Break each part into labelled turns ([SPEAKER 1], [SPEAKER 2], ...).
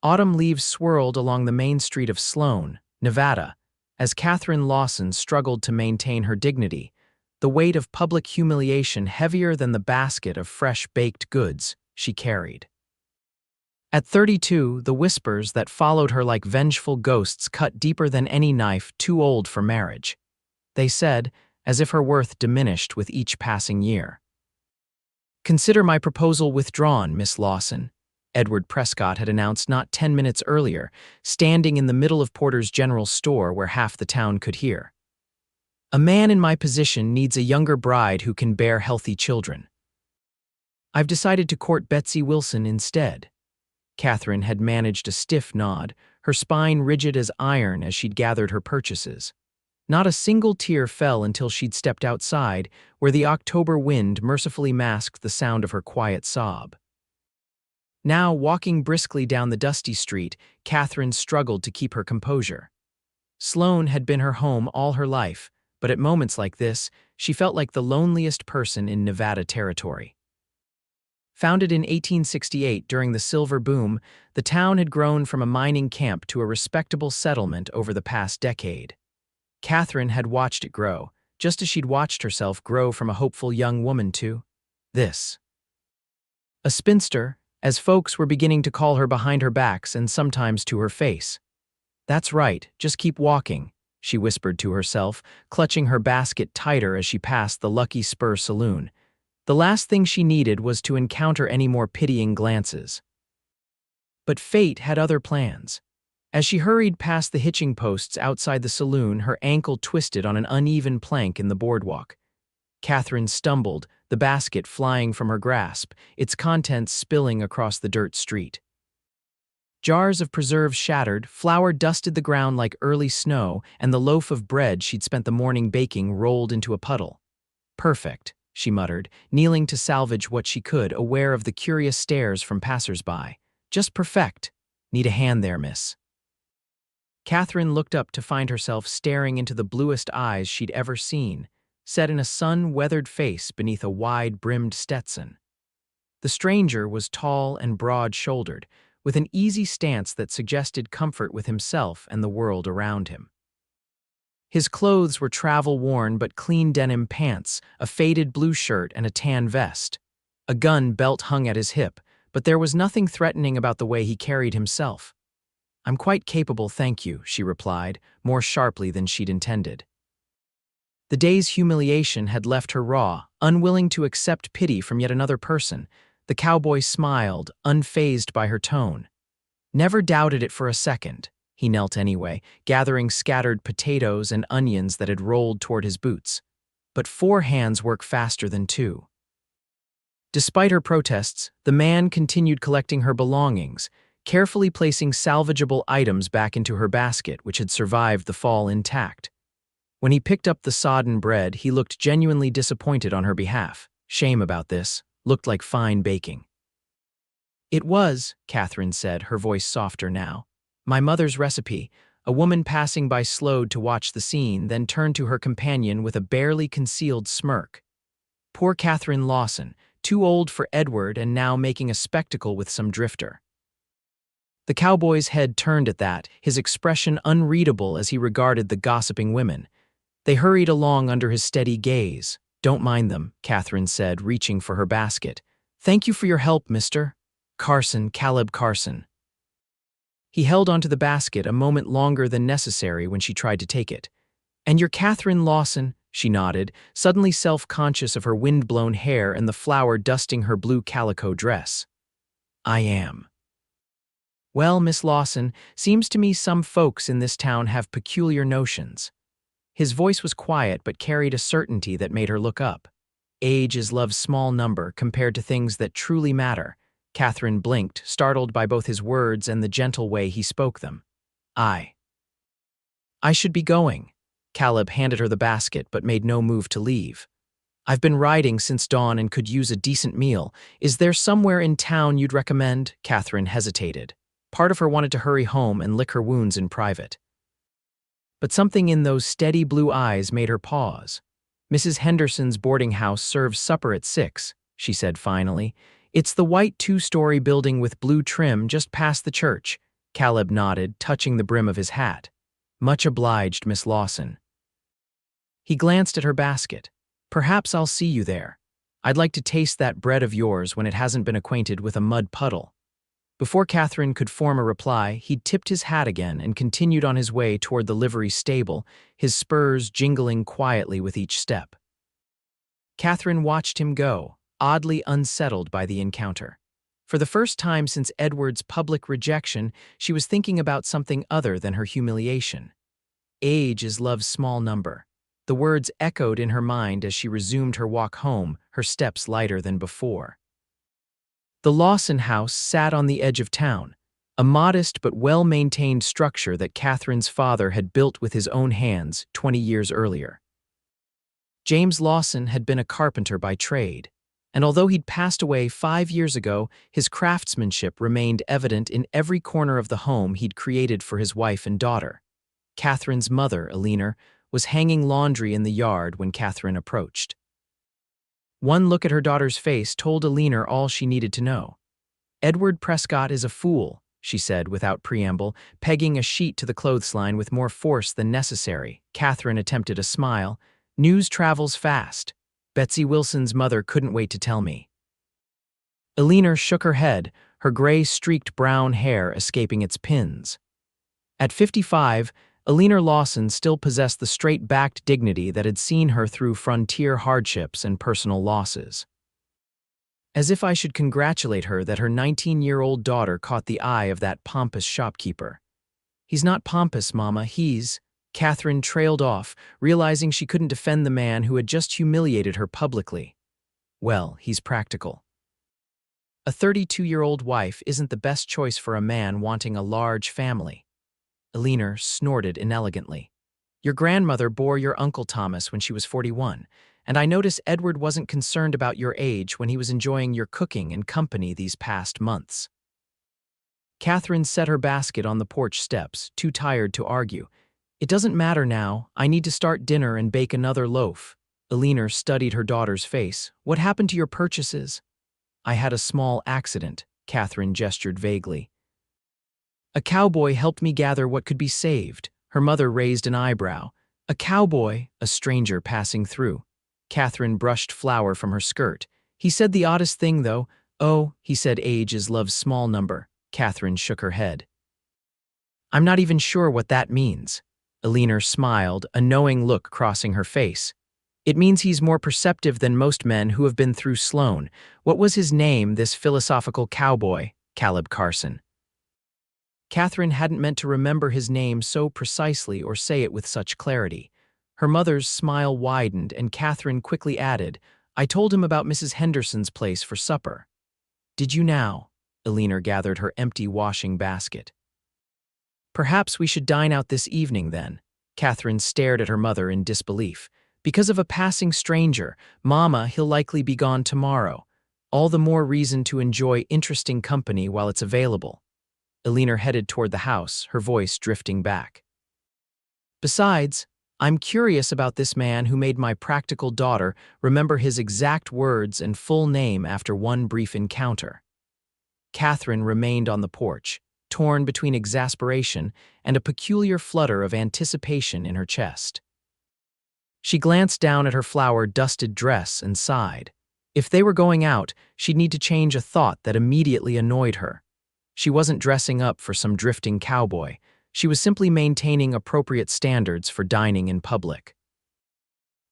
[SPEAKER 1] Autumn leaves swirled along the main street of Sloan, Nevada, as Katherine Lawson struggled to maintain her dignity, the weight of public humiliation heavier than the basket of fresh baked goods she carried. At 32, the whispers that followed her like vengeful ghosts cut deeper than any knife too old for marriage. They said, as if her worth diminished with each passing year. "Consider my proposal withdrawn, Miss Lawson," Edward Prescott had announced not 10 minutes earlier, standing in the middle of Porter's General Store where half the town could hear. "A man in my position needs a younger bride who can bear healthy children. I've decided to court Betsy Wilson instead." Katherine had managed a stiff nod, her spine rigid as iron as she'd gathered her purchases. Not a single tear fell until she'd stepped outside, where the October wind mercifully masked the sound of her quiet sob. Now, walking briskly down the dusty street, Katherine struggled to keep her composure. Sloan had been her home all her life, but at moments like this, she felt like the loneliest person in Nevada territory. Founded in 1868 during the silver boom, the town had grown from a mining camp to a respectable settlement over the past decade. Katherine had watched it grow, just as she'd watched herself grow from a hopeful young woman to this. A spinster, as folks were beginning to call her behind her backs and sometimes to her face. "That's right, just keep walking," she whispered to herself, clutching her basket tighter as she passed the Lucky Spur Saloon. The last thing she needed was to encounter any more pitying glances. But fate had other plans. As she hurried past the hitching posts outside the saloon, her ankle twisted on an uneven plank in the boardwalk. Katherine stumbled, the basket flying from her grasp, its contents spilling across the dirt street. Jars of preserves shattered, flour dusted the ground like early snow, and the loaf of bread she'd spent the morning baking rolled into a puddle. "Perfect," she muttered, kneeling to salvage what she could, aware of the curious stares from passers-by. "Just perfect. Need a hand there, miss." Katherine looked up to find herself staring into the bluest eyes she'd ever seen, set in a sun-weathered face beneath a wide-brimmed Stetson. The stranger was tall and broad-shouldered, with an easy stance that suggested comfort with himself and the world around him. His clothes were travel-worn but clean denim pants, a faded blue shirt, and a tan vest. A gun belt hung at his hip, but there was nothing threatening about the way he carried himself. "I'm quite capable, thank you," she replied, more sharply than she'd intended. The day's humiliation had left her raw, unwilling to accept pity from yet another person. The cowboy smiled, unfazed by her tone. "Never doubted it for a second." He knelt anyway, gathering scattered potatoes and onions that had rolled toward his boots. But 4 hands work faster than 2. Despite her protests, the man continued collecting her belongings, carefully placing salvageable items back into her basket, which had survived the fall intact. When he picked up the sodden bread, he looked genuinely disappointed on her behalf. Shame about this. Looked like fine baking. "It was," Katherine said, her voice softer now. "My mother's recipe." A woman passing by slowed to watch the scene, then turned to her companion with a barely concealed smirk. Poor Katherine Lawson, too old for Edward and now making a spectacle with some drifter. The cowboy's head turned at that, his expression unreadable as he regarded the gossiping women. They hurried along under his steady gaze. "Don't mind them," Katherine said, reaching for her basket. "Thank you for your help, Mr. Caleb Carson." He held onto the basket a moment longer than necessary when she tried to take it. "And you're Katherine Lawson," she nodded, suddenly self-conscious of her wind-blown hair and the flour dusting her blue calico dress. "I am." "Well, Miss Lawson, seems to me some folks in this town have peculiar notions." His voice was quiet but carried a certainty that made her look up. "Age is love's small number compared to things that truly matter." Katherine blinked, startled by both his words and the gentle way he spoke them. I should be going." Caleb handed her the basket but made no move to leave. "I've been riding since dawn and could use a decent meal. Is there somewhere in town you'd recommend?" Katherine hesitated. Part of her wanted to hurry home and lick her wounds in private. But something in those steady blue eyes made her pause. "Mrs. Henderson's boarding house serves supper at 6, she said finally. "It's the white 2-story building with blue trim just past the church." Caleb nodded, touching the brim of his hat. Much obliged, Miss Lawson. He glanced at her basket. Perhaps I'll see you there. I'd like to taste that bread of yours when it hasn't been acquainted with a mud puddle. Before Katherine could form a reply, he'd tipped his hat again and continued on his way toward the livery stable, his spurs jingling quietly with each step. Katherine watched him go, oddly unsettled by the encounter. For the first time since Edward's public rejection, she was thinking about something other than her humiliation. Age is love's small number. The words echoed in her mind as she resumed her walk home, her steps lighter than before. The Lawson house sat on the edge of town, a modest but well-maintained structure that Katherine's father had built with his own hands 20 years earlier. James Lawson had been a carpenter by trade, and although he'd passed away 5 years ago, his craftsmanship remained evident in every corner of the home he'd created for his wife and daughter. Katherine's mother, Eleanor, was hanging laundry in the yard when Katherine approached. One look at her daughter's face told Eleanor all she needed to know. "Edward Prescott is a fool," she said without preamble, pegging a sheet to the clothesline with more force than necessary. Katherine attempted a smile. "News travels fast. Betsy Wilson's mother couldn't wait to tell me." Eleanor shook her head, her gray-streaked brown hair escaping its pins. At 55, Eleanor Lawson still possessed the straight-backed dignity that had seen her through frontier hardships and personal losses. As if I should congratulate her that her 19-year-old daughter caught the eye of that pompous shopkeeper. "He's not pompous, Mama, he's—" Katherine trailed off, realizing she couldn't defend the man who had just humiliated her publicly. "Well, he's practical. A 32-year-old wife isn't the best choice for a man wanting a large family." Eleanor snorted inelegantly. "Your grandmother bore your Uncle Thomas when she was 41, and I notice Edward wasn't concerned about your age when he was enjoying your cooking and company these past months." Katherine set her basket on the porch steps, too tired to argue. "It doesn't matter now. I need to start dinner and bake another loaf." Eleanor studied her daughter's face. "What happened to your purchases?" "I had a small accident," Katherine gestured vaguely. "A cowboy helped me gather what could be saved." Her mother raised an eyebrow. "A cowboy?" A stranger passing through. Katherine brushed flour from her skirt. "He said the oddest thing, though." "Oh, he said age is love's small number." Katherine shook her head. "I'm not even sure what that means." Eleanor smiled, a knowing look crossing her face. "It means he's more perceptive than most men who have been through Sloan. What was his name, this philosophical cowboy?" "Caleb Carson." Katherine hadn't meant to remember his name so precisely or say it with such clarity. Her mother's smile widened, and Katherine quickly added, "I told him about Mrs. Henderson's place for supper." "Did you now?" Eleanor gathered her empty washing basket. "Perhaps we should dine out this evening, then." Katherine stared at her mother in disbelief. "Because of a passing stranger. Mama, he'll likely be gone tomorrow. All the more reason to enjoy interesting company while it's available." Eleanor headed toward the house, her voice drifting back. "Besides, I'm curious about this man who made my practical daughter remember his exact words and full name after one brief encounter." Katherine remained on the porch, torn between exasperation and a peculiar flutter of anticipation in her chest. She glanced down at her flour-dusted dress and sighed. If they were going out, she'd need to change a thought that immediately annoyed her. She wasn't dressing up for some drifting cowboy. She was simply maintaining appropriate standards for dining in public.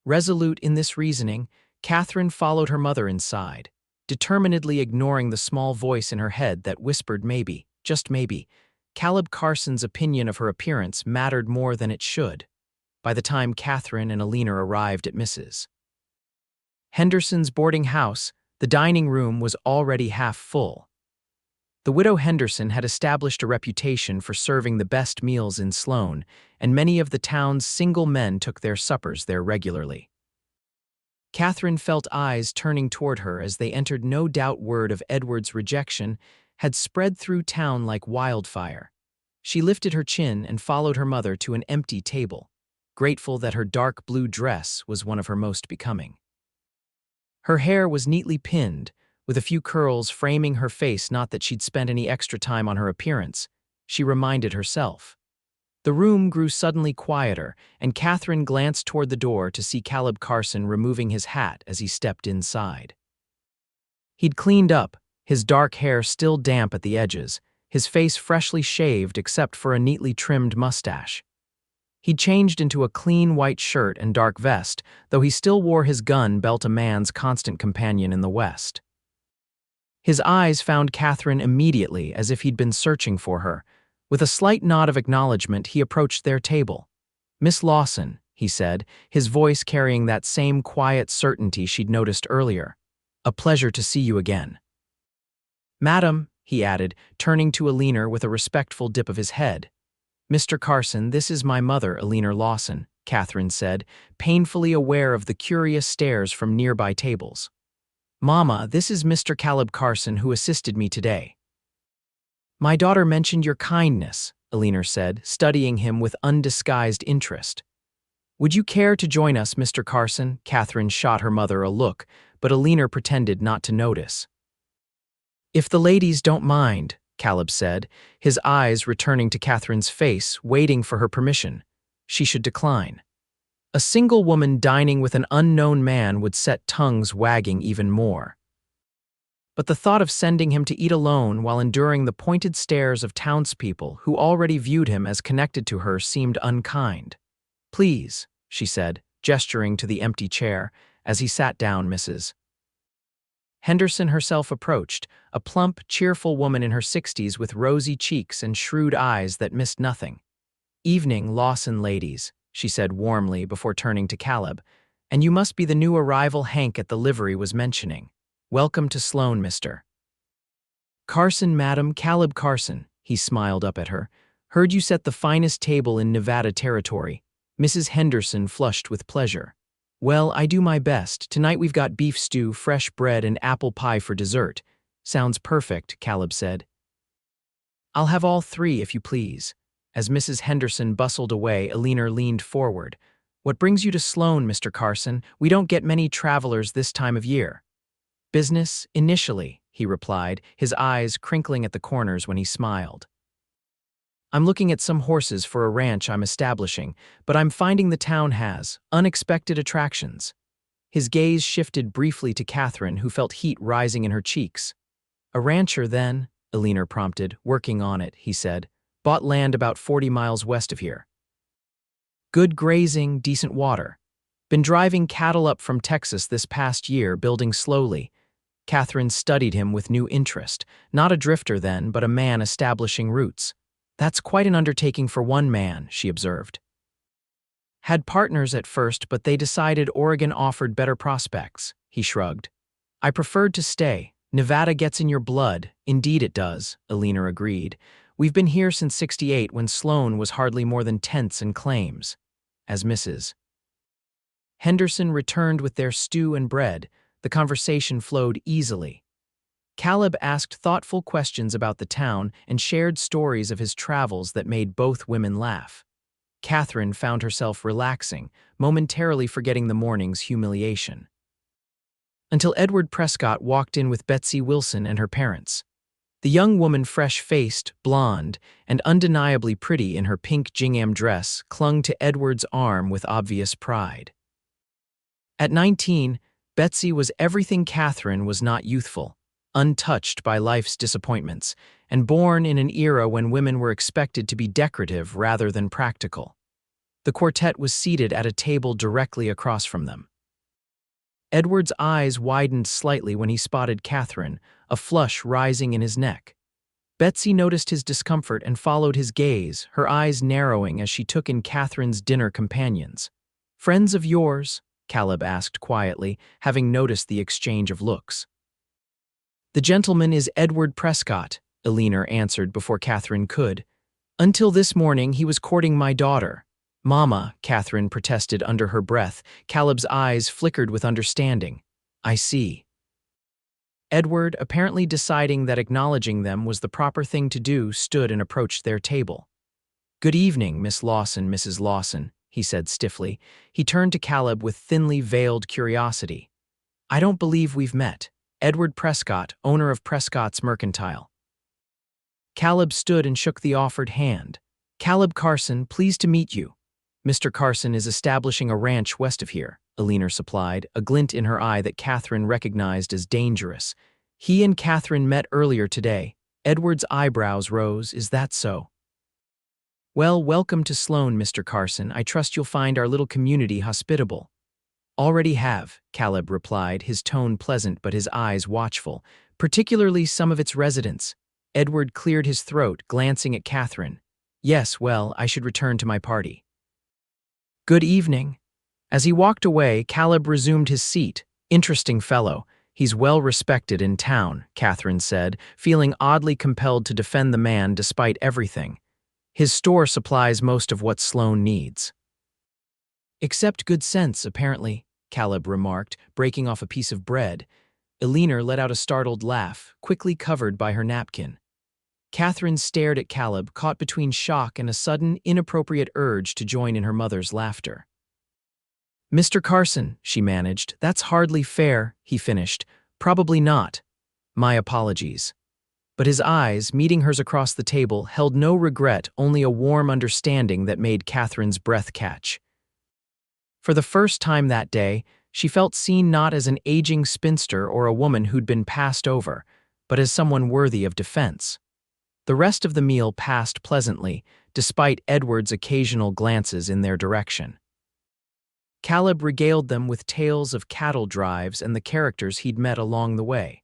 [SPEAKER 1] Resolute in this reasoning, Katherine followed her mother inside, determinedly ignoring the small voice in her head that whispered maybe, just maybe, Caleb Carson's opinion of her appearance mattered more than it should. By the time Katherine and Eleanor arrived at Mrs. Henderson's boarding house, the dining room was already half full. The widow Henderson had established a reputation for serving the best meals in Sloan, and many of the town's single men took their suppers there regularly. Katherine felt eyes turning toward her as they entered. No doubt word of Edward's rejection had spread through town like wildfire. She lifted her chin and followed her mother to an empty table, grateful that her dark blue dress was one of her most becoming. Her hair was neatly pinned, with a few curls framing her face. Not that she'd spent any extra time on her appearance. she reminded herself. The room grew suddenly quieter, and Katherine glanced toward the door to see Caleb Carson removing his hat as he stepped inside. He'd cleaned up, his dark hair still damp at the edges, his face freshly shaved except for a neatly trimmed mustache. He'd changed into a clean white shirt and dark vest, though he still wore his gun belt, a man's constant companion in the West. His eyes found Katherine immediately, as if he'd been searching for her. With a slight nod of acknowledgement, he approached their table. "Miss Lawson," he said, his voice carrying that same quiet certainty she'd noticed earlier. "A pleasure to see you again." "Madam," he added, turning to Eleanor with a respectful dip of his head. "Mr. Carson, this is my mother, Eleanor Lawson," Katherine said, painfully aware of the curious stares from nearby tables. "Mama, this is Mr. Caleb Carson who assisted me today." "My daughter mentioned your kindness," Eleanor said, studying him with undisguised interest. "Would you care to join us, Mr. Carson?" Katherine shot her mother a look, but Eleanor pretended not to notice. "If the ladies don't mind," Caleb said, his eyes returning to Katherine's face, waiting for her permission. She should decline. A single woman dining with an unknown man would set tongues wagging even more. But the thought of sending him to eat alone while enduring the pointed stares of townspeople who already viewed him as connected to her seemed unkind. "Please," she said, gesturing to the empty chair. As he sat down, Mrs. Henderson herself approached, a plump, cheerful woman in her 60s with rosy cheeks and shrewd eyes that missed nothing. "Evening, Lawson ladies," she said warmly before turning to Caleb. "And you must be the new arrival Hank at the livery was mentioning. Welcome to Sloan, Mr. Carson, madam, Caleb Carson," he smiled up at her. "Heard you set the finest table in Nevada territory." Mrs. Henderson flushed with pleasure. "Well, I do my best. Tonight we've got beef stew, fresh bread, and apple pie for dessert." "Sounds perfect," Caleb said. "I'll have all three, if you please." As Mrs. Henderson bustled away, Eleanor leaned forward. "What brings you to Sloan, Mr. Carson? We don't get many travelers this time of year." "Business, initially," he replied, his eyes crinkling at the corners when he smiled. "I'm looking at some horses for a ranch I'm establishing, but I'm finding the town has unexpected attractions." His gaze shifted briefly to Katherine, who felt heat rising in her cheeks. "A rancher, then?" Eleanor prompted. "Working on it," he said. "Bought land about 40 miles west of here. Good grazing, decent water. Been driving cattle up from Texas this past year, building slowly." Katherine studied him with new interest. Not a drifter then, but a man establishing roots. "That's quite an undertaking for one man," she observed. "Had partners at first, but they decided Oregon offered better prospects," he shrugged. "I preferred to stay. Nevada gets in your blood." "Indeed it does," Eleanor agreed. "We've been here since '68 when Sloan was hardly more than tents and claims." As Mrs. Henderson returned with their stew and bread, the conversation flowed easily. Caleb asked thoughtful questions about the town and shared stories of his travels that made both women laugh. Katherine found herself relaxing, momentarily forgetting the morning's humiliation. Until Edward Prescott walked in with Betsy Wilson and her parents. The young woman, fresh-faced, blonde, and undeniably pretty in her pink gingham dress, clung to Edward's arm with obvious pride. At 19, Betsy was everything Katherine was not: youthful, untouched by life's disappointments, and born in an era when women were expected to be decorative rather than practical. The quartet was seated at a table directly across from them. Edward's eyes widened slightly when he spotted Katherine, a flush rising in his neck. Betsy noticed his discomfort and followed his gaze, her eyes narrowing as she took in Katherine's dinner companions. "Friends of yours?" Caleb asked quietly, having noticed the exchange of looks. "The gentleman is Edward Prescott," Eleanor answered before Katherine could. "Until this morning he was courting my daughter." "Mama," Katherine protested under her breath. Caleb's eyes flickered with understanding. "I see." Edward, apparently deciding that acknowledging them was the proper thing to do, stood and approached their table. "Good evening, Miss Lawson, Mrs. Lawson," he said stiffly. He turned to Caleb with thinly veiled curiosity. "I don't believe we've met. Edward Prescott, owner of Prescott's Mercantile." Caleb stood and shook the offered hand. "Caleb Carson, pleased to meet you." "Mr. Carson is establishing a ranch west of here," Alina supplied, a glint in her eye that Katherine recognized as dangerous. "He and Katherine met earlier today." Edward's eyebrows rose. "Is that so?" "Well, welcome to Sloan, Mr. Carson. I trust you'll find our little community hospitable." "Already have," Caleb replied, his tone pleasant but his eyes watchful, "particularly some of its residents." Edward cleared his throat, glancing at Katherine. "Yes, well, I should return to my party." "Good evening." As he walked away, Caleb resumed his seat. "Interesting fellow. He's well respected in town," Katherine said, feeling oddly compelled to defend the man despite everything. "His store supplies most of what Sloan needs." "Except good sense, apparently," Caleb remarked, breaking off a piece of bread. Alina let out a startled laugh, quickly covered by her napkin. Katherine stared at Caleb, caught between shock and a sudden, inappropriate urge to join in her mother's laughter. "Mr. Carson," she managed, "that's hardly fair," he finished. "Probably not. My apologies." But his eyes, meeting hers across the table, held no regret, only a warm understanding that made Katherine's breath catch. For the first time that day, she felt seen not as an aging spinster or a woman who'd been passed over, but as someone worthy of defense. The rest of the meal passed pleasantly, despite Edward's occasional glances in their direction. Caleb regaled them with tales of cattle drives and the characters he'd met along the way.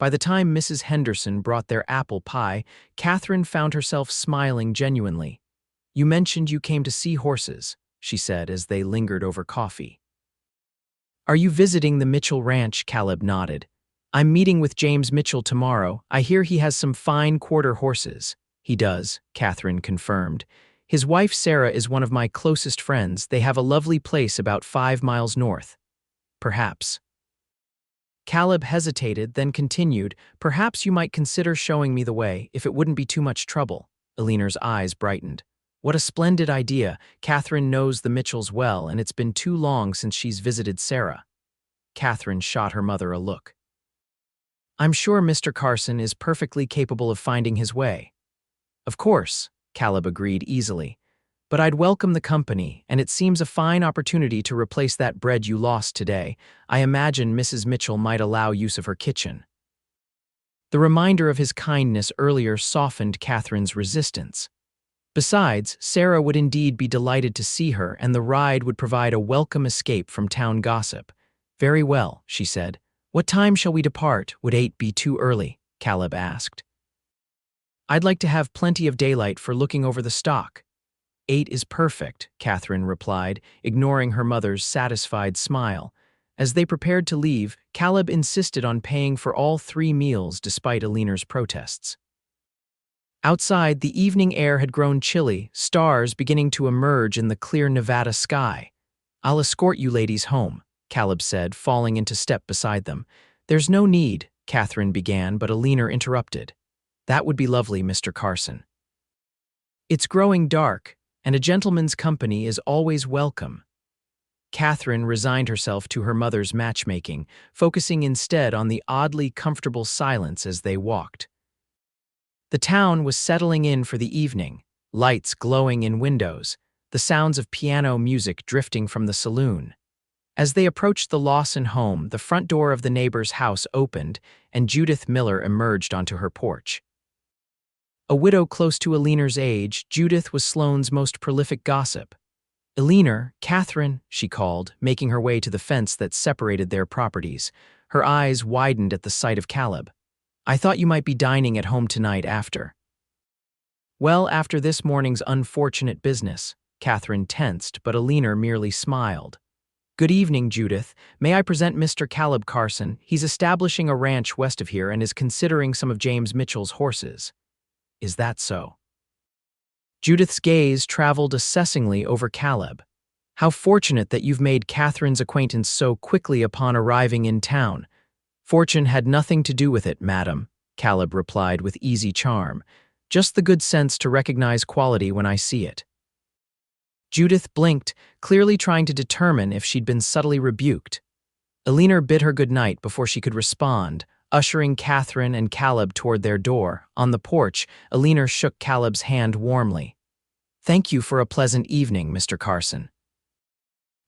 [SPEAKER 1] By the time Mrs. Henderson brought their apple pie, Katherine found herself smiling genuinely. "You mentioned you came to see horses," she said as they lingered over coffee. "Are you visiting the Mitchell Ranch?" Caleb nodded. "I'm meeting with James Mitchell tomorrow. I hear he has some fine quarter horses." "He does," Katherine confirmed. "His wife Sarah is one of my closest friends. They have a lovely place about 5 miles north." "Perhaps." Caleb hesitated, then continued, "Perhaps you might consider showing me the way, if it wouldn't be too much trouble." Alina's eyes brightened. "What a splendid idea. Katherine knows the Mitchells well, and it's been too long since she's visited Sarah." Katherine shot her mother a look. "I'm sure Mr. Carson is perfectly capable of finding his way." "Of course," Caleb agreed easily. "But I'd welcome the company, and it seems a fine opportunity to replace that bread you lost today. I imagine Mrs. Mitchell might allow use of her kitchen." The reminder of his kindness earlier softened Katherine's resistance. Besides, Sarah would indeed be delighted to see her, and the ride would provide a welcome escape from town gossip. "Very well," she said. "What time shall we depart? Would 8 be too early?" Caleb asked. "I'd like to have plenty of daylight for looking over the stock." 8 is perfect," Katherine replied, ignoring her mother's satisfied smile. As they prepared to leave, Caleb insisted on paying for all 3 meals despite Alina's protests. Outside, the evening air had grown chilly, stars beginning to emerge in the clear Nevada sky. "I'll escort you ladies home," Caleb said, falling into step beside them. "There's no need," Katherine began, but Alina interrupted. "That would be lovely, Mr. Carson. It's growing dark, and a gentleman's company is always welcome." Katherine resigned herself to her mother's matchmaking, focusing instead on the oddly comfortable silence as they walked. The town was settling in for the evening, lights glowing in windows, the sounds of piano music drifting from the saloon. As they approached the Lawson home, the front door of the neighbor's house opened, and Judith Miller emerged onto her porch. A widow close to Alina's age, Judith was Sloan's most prolific gossip. "Alina, Katherine," she called, making her way to the fence that separated their properties. Her eyes widened at the sight of Caleb. "I thought you might be dining at home tonight after." "Well, after this morning's unfortunate business." Katherine tensed, but Alina merely smiled. "Good evening, Judith. May I present Mr. Caleb Carson? He's establishing a ranch west of here and is considering some of James Mitchell's horses." "Is that so?" Judith's gaze traveled assessingly over Caleb. "How fortunate that you've made Katherine's acquaintance so quickly upon arriving in town." "Fortune had nothing to do with it, madam," Caleb replied with easy charm. "Just the good sense to recognize quality when I see it." Judith blinked, clearly trying to determine if she'd been subtly rebuked. Alina bid her good night before she could respond, Ushering Catherine and Caleb toward their door, on the porch, Alina shook Caleb's hand warmly. "Thank you for a pleasant evening, Mr. Carson.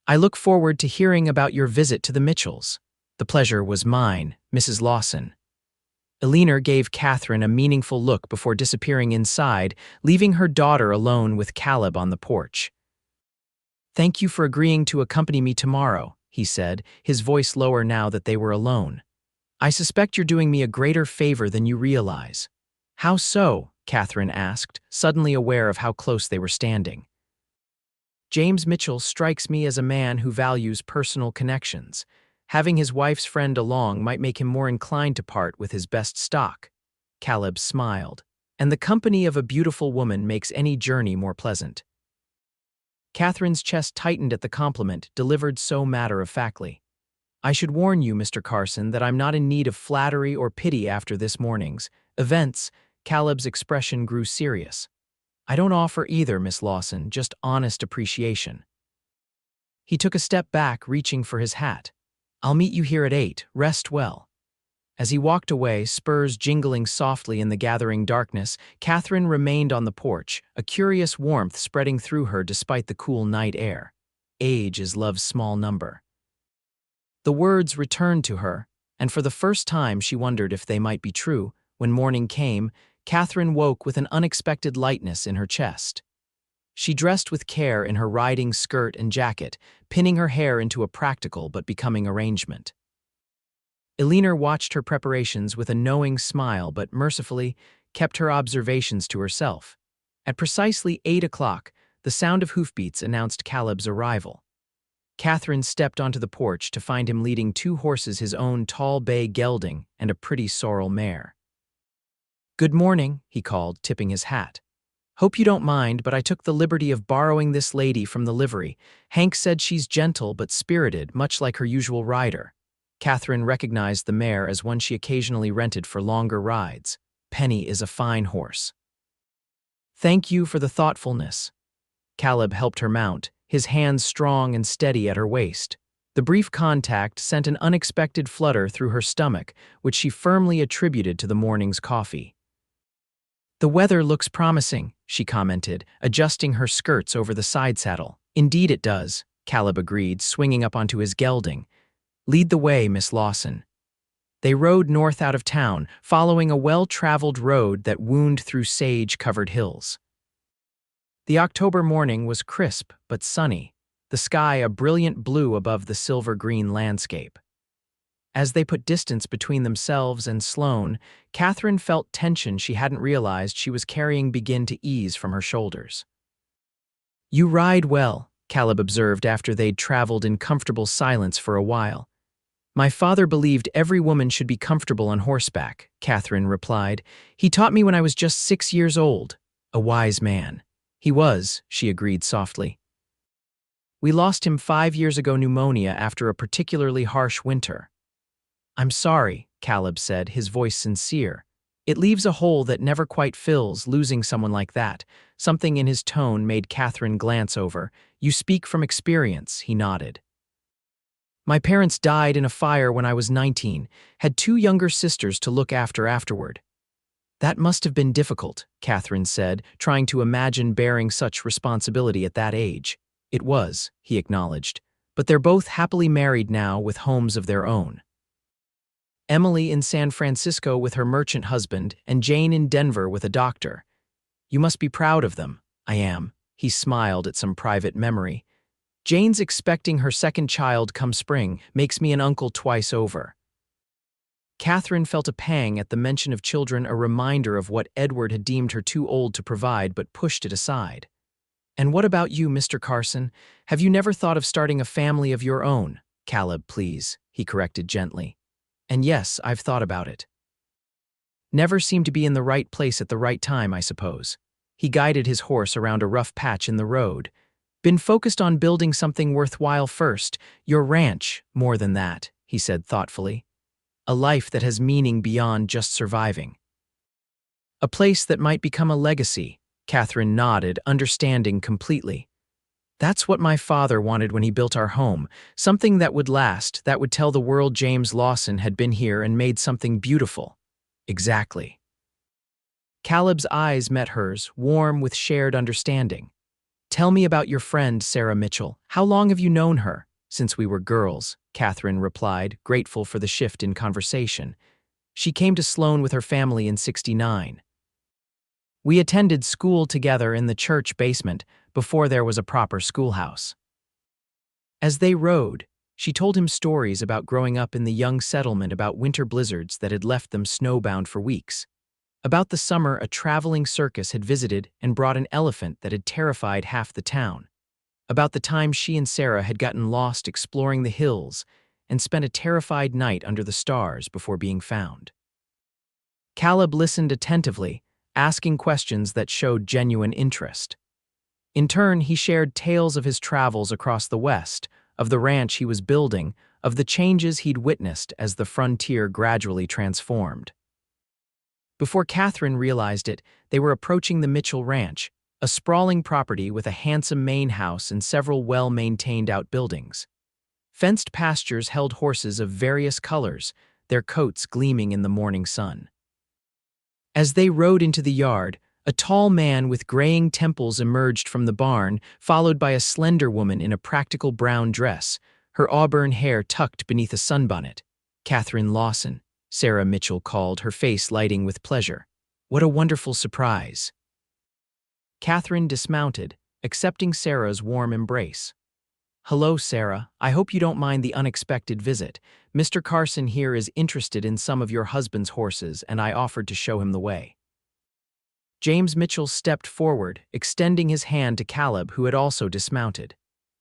[SPEAKER 1] I look forward to hearing about your visit to the Mitchells." "The pleasure was mine, Mrs. Lawson." Alina gave Catherine a meaningful look before disappearing inside, leaving her daughter alone with Caleb on the porch. "Thank you for agreeing to accompany me tomorrow," he said, his voice lower now that they were alone. "I suspect you're doing me a greater favor than you realize." "How so?" Catherine asked, suddenly aware of how close they were standing. "James Mitchell strikes me as a man who values personal connections. Having his wife's friend along might make him more inclined to part with his best stock." Caleb smiled. "And the company of a beautiful woman makes any journey more pleasant." Catherine's chest tightened at the compliment, delivered so matter-of-factly. "I should warn you, Mr. Carson, that I'm not in need of flattery or pity after this morning's events." Caleb's expression grew serious. "I don't offer either, Miss Lawson, just honest appreciation." He took a step back, reaching for his hat. "I'll meet you here at 8. Rest well." As he walked away, spurs jingling softly in the gathering darkness, Catherine remained on the porch, a curious warmth spreading through her despite the cool night air. "Age is love's small number." The words returned to her, and for the first time she wondered if they might be true. When morning came, Catherine woke with an unexpected lightness in her chest. She dressed with care in her riding skirt and jacket, pinning her hair into a practical but becoming arrangement. Alina watched her preparations with a knowing smile but mercifully kept her observations to herself. At precisely 8 o'clock, the sound of hoofbeats announced Caleb's arrival. Catherine stepped onto the porch to find him leading 2 horses, his own tall bay gelding and a pretty sorrel mare. "Good morning," he called, tipping his hat. "Hope you don't mind, but I took the liberty of borrowing this lady from the livery. Hank said she's gentle but spirited, much like her usual rider." Catherine recognized the mare as one she occasionally rented for longer rides. "Penny is a fine horse." "Thank you for the thoughtfulness." Caleb helped her mount, his hands strong and steady at her waist. The brief contact sent an unexpected flutter through her stomach, which she firmly attributed to the morning's coffee. "The weather looks promising," she commented, adjusting her skirts over the side saddle. "Indeed it does," Caleb agreed, swinging up onto his gelding. "Lead the way, Miss Lawson." They rode north out of town, following a well-traveled road that wound through sage-covered hills. The October morning was crisp but sunny, the sky a brilliant blue above the silver-green landscape. As they put distance between themselves and Sloan, Catherine felt tension she hadn't realized she was carrying begin to ease from her shoulders. "You ride well," Caleb observed after they'd traveled in comfortable silence for a while. "My father believed every woman should be comfortable on horseback," Catherine replied. "He taught me when I was just 6 years old." "A wise man." "He was," she agreed softly. "We lost him 5 years ago, pneumonia, after a particularly harsh winter." "I'm sorry," Caleb said, his voice sincere. "It leaves a hole that never quite fills, losing someone like that." Something in his tone made Catherine glance over. "You speak from experience," he nodded. "My parents died in a fire when I was 19, had 2 younger sisters to look after afterward." "That must have been difficult," Catherine said, trying to imagine bearing such responsibility at that age. "It was," he acknowledged, "but they're both happily married now with homes of their own. Emily in San Francisco with her merchant husband, and Jane in Denver with a doctor. You must be proud of them." "I am." He smiled at some private memory. "Jane's expecting her second child come spring, makes me an uncle twice over." Catherine felt a pang at the mention of children, a reminder of what Edward had deemed her too old to provide, but pushed it aside. "And what about you, Mr. Carson? Have you never thought of starting a family of your own?" "Caleb, please," he corrected gently. "And yes, I've thought about it. Never seemed to be in the right place at the right time, I suppose." He guided his horse around a rough patch in the road. "Been focused on building something worthwhile first. Your ranch, more than that," he said thoughtfully. "A life that has meaning beyond just surviving. A place that might become a legacy." Catherine nodded, understanding completely. That's what my father wanted when he built our home, something that would last, that would tell the world James Lawson had been here and made something beautiful. Exactly. Caleb's eyes met hers, warm with shared understanding. Tell me about your friend, Sarah Mitchell. How long have you known her? Since we were girls, Katherine replied, grateful for the shift in conversation. She came to Sloan with her family in '69. We attended school together in the church basement before there was a proper schoolhouse. As they rode, she told him stories about growing up in the young settlement, about winter blizzards that had left them snowbound for weeks. About the summer a traveling circus had visited and brought an elephant that had terrified half the town. About the time she and Sarah had gotten lost exploring the hills and spent a terrified night under the stars before being found. Caleb listened attentively, asking questions that showed genuine interest. In turn, he shared tales of his travels across the West, of the ranch he was building, of the changes he'd witnessed as the frontier gradually transformed. Before Katherine realized it, they were approaching the Mitchell Ranch, a sprawling property with a handsome main house and several well-maintained outbuildings. Fenced pastures held horses of various colors, their coats gleaming in the morning sun. As they rode into the yard, a tall man with graying temples emerged from the barn, followed by a slender woman in a practical brown dress, her auburn hair tucked beneath a sunbonnet. Katherine Lawson, Sarah Mitchell called, her face lighting with pleasure. What a wonderful surprise. Katherine dismounted, accepting Sarah's warm embrace. Hello, Sarah. I hope you don't mind the unexpected visit. Mr. Carson here is interested in some of your husband's horses, and I offered to show him the way. James Mitchell stepped forward, extending his hand to Caleb, who had also dismounted.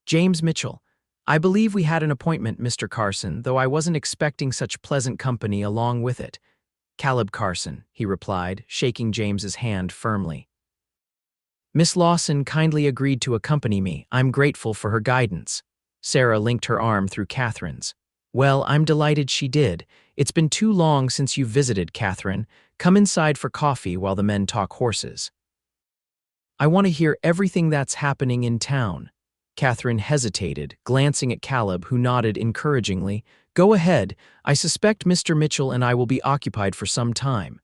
[SPEAKER 1] James Mitchell, I believe we had an appointment, Mr. Carson, though I wasn't expecting such pleasant company along with it. Caleb Carson, he replied, shaking James's hand firmly. Miss Lawson kindly agreed to accompany me. I'm grateful for her guidance. Sarah linked her arm through Katherine's. Well, I'm delighted she did. It's been too long since you visited, Katherine. Come inside for coffee while the men talk horses. I want to hear everything that's happening in town. Katherine hesitated, glancing at Caleb, who nodded encouragingly. Go ahead. I suspect Mr. Mitchell and I will be occupied for some time.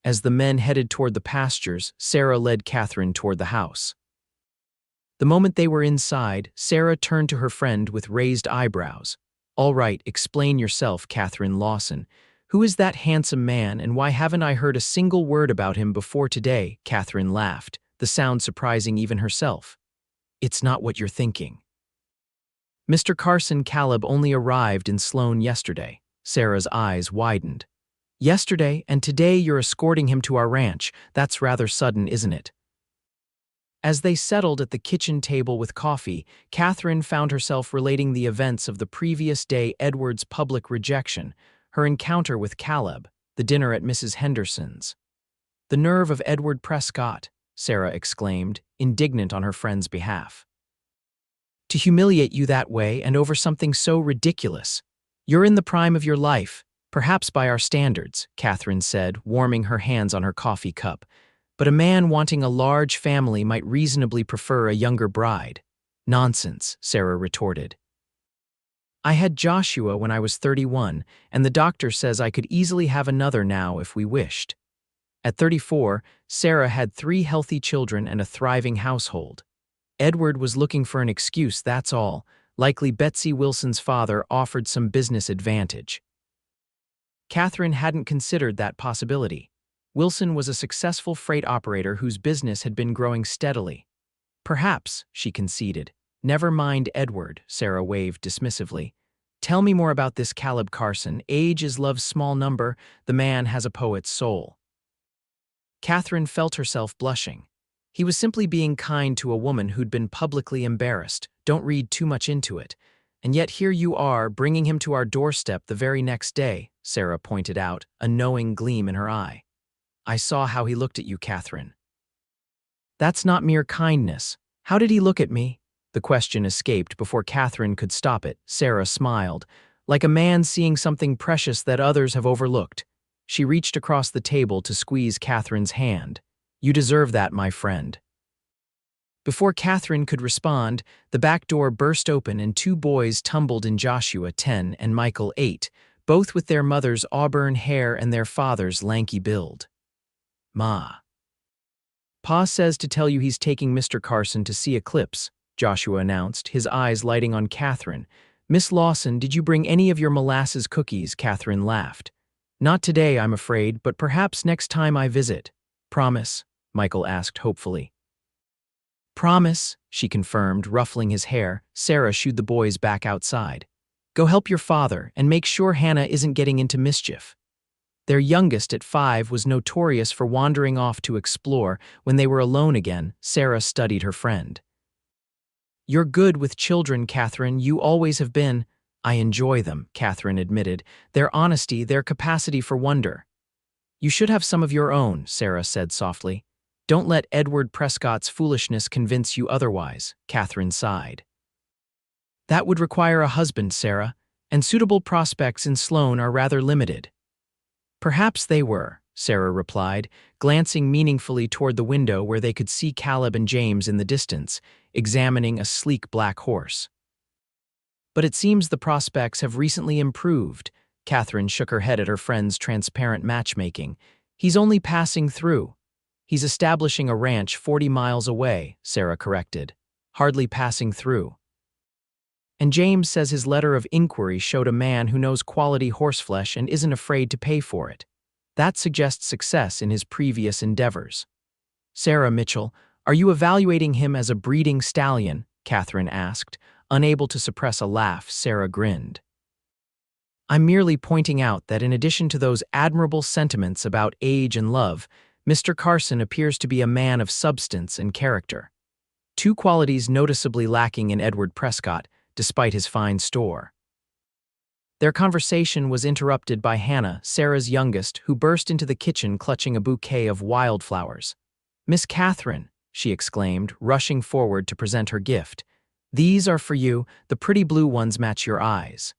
[SPEAKER 1] As the men headed toward the pastures, Sarah led Katherine toward the house. The moment they were inside, Sarah turned to her friend with raised eyebrows. All right, explain yourself, Katherine Lawson. Who is that handsome man, and why haven't I heard a single word about him before today? Katherine laughed, the sound surprising even herself. It's not what you're thinking. Mr. Carson Caleb only arrived in Sloan yesterday. Sarah's eyes widened. Yesterday, and today you're escorting him to our ranch. That's rather sudden, isn't it? As they settled at the kitchen table with coffee, Katherine found herself relating the events of the previous day: Edward's public rejection, her encounter with Caleb, the dinner at Mrs. Henderson's. The nerve of Edward Prescott, Sarah exclaimed, indignant on her friend's behalf. To humiliate you that way and over something so ridiculous. You're in the prime of your life. Perhaps by our standards, Katherine said, warming her hands on her coffee cup. But a man wanting a large family might reasonably prefer a younger bride. Nonsense, Sarah retorted. I had Joshua when I was 31, and the doctor says I could easily have another now if we wished. At 34, Sarah had 3 healthy children and a thriving household. Edward was looking for an excuse, that's all. Likely Betsy Wilson's father offered some business advantage. Katherine hadn't considered that possibility. Wilson was a successful freight operator whose business had been growing steadily. Perhaps, she conceded. Never mind Edward, Sarah waved dismissively. Tell me more about this Caleb Carson. Age is love's small number. The man has a poet's soul. Katherine felt herself blushing. He was simply being kind to a woman who'd been publicly embarrassed. Don't read too much into it. And yet here you are, bringing him to our doorstep the very next day, Sarah pointed out, a knowing gleam in her eye. I saw how he looked at you, Katherine. That's not mere kindness. How did he look at me? The question escaped before Katherine could stop it. Sarah smiled, like a man seeing something precious that others have overlooked. She reached across the table to squeeze Katherine's hand. You deserve that, my friend. Before Katherine could respond, the back door burst open and two boys tumbled in, Joshua, 10, and Michael, 8, both with their mother's auburn hair and their father's lanky build. "Ma. Pa says to tell you he's taking Mr. Carson to see eclipse," Joshua announced, his eyes lighting on Katherine. "Miss Lawson, did you bring any of your molasses cookies?" Katherine laughed. "Not today, I'm afraid, but perhaps next time I visit." "Promise?" Michael asked hopefully. "Promise," she confirmed, ruffling his hair. Sarah shooed the boys back outside. "Go help your father, and make sure Hannah isn't getting into mischief." Their youngest, at 5, was notorious for wandering off to explore. When they were alone again, Sarah studied her friend. "You're good with children, Katherine. You always have been." "I enjoy them," Katherine admitted. "Their honesty, their capacity for wonder." "You should have some of your own," Sarah said softly. "Don't let Edward Prescott's foolishness convince you otherwise," Katherine sighed. "That would require a husband, Sarah, and suitable prospects in Sloan are rather limited." "Perhaps they were," Sarah replied, glancing meaningfully toward the window where they could see Caleb and James in the distance, examining a sleek black horse. "But it seems the prospects have recently improved." Katherine shook her head at her friend's transparent matchmaking. "He's only passing through." "He's establishing a ranch 40 miles away," Sarah corrected. "Hardly passing through." "And James says his letter of inquiry showed a man who knows quality horseflesh and isn't afraid to pay for it. That suggests success in his previous endeavors." "Sarah Mitchell, are you evaluating him as a breeding stallion?" Katherine asked. Unable to suppress a laugh, Sarah grinned. "I'm merely pointing out that in addition to those admirable sentiments about age and love, Mr. Carson appears to be a man of substance and character. Two qualities noticeably lacking in Edward Prescott, despite his fine store." Their conversation was interrupted by Hannah, Sarah's youngest, who burst into the kitchen clutching a bouquet of wildflowers. "Miss Katherine," she exclaimed, rushing forward to present her gift. "These are for you. The pretty blue ones match your eyes."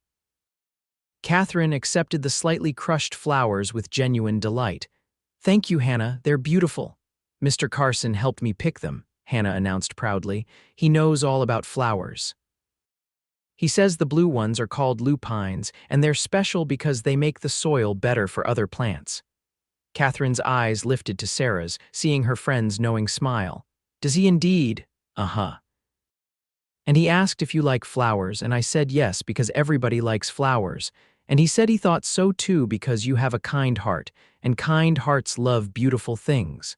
[SPEAKER 1] Katherine accepted the slightly crushed flowers with genuine delight. "Thank you, Hannah. They're beautiful." "Mr. Carson helped me pick them," Hannah announced proudly. "He knows all about flowers. He says the blue ones are called lupines, and they're special because they make the soil better for other plants." Katherine's eyes lifted to Sarah's, seeing her friend's knowing smile. "Does he indeed?" "Uh-huh. And he asked if you like flowers, and I said yes because everybody likes flowers. And he said he thought so too because you have a kind heart, and kind hearts love beautiful things."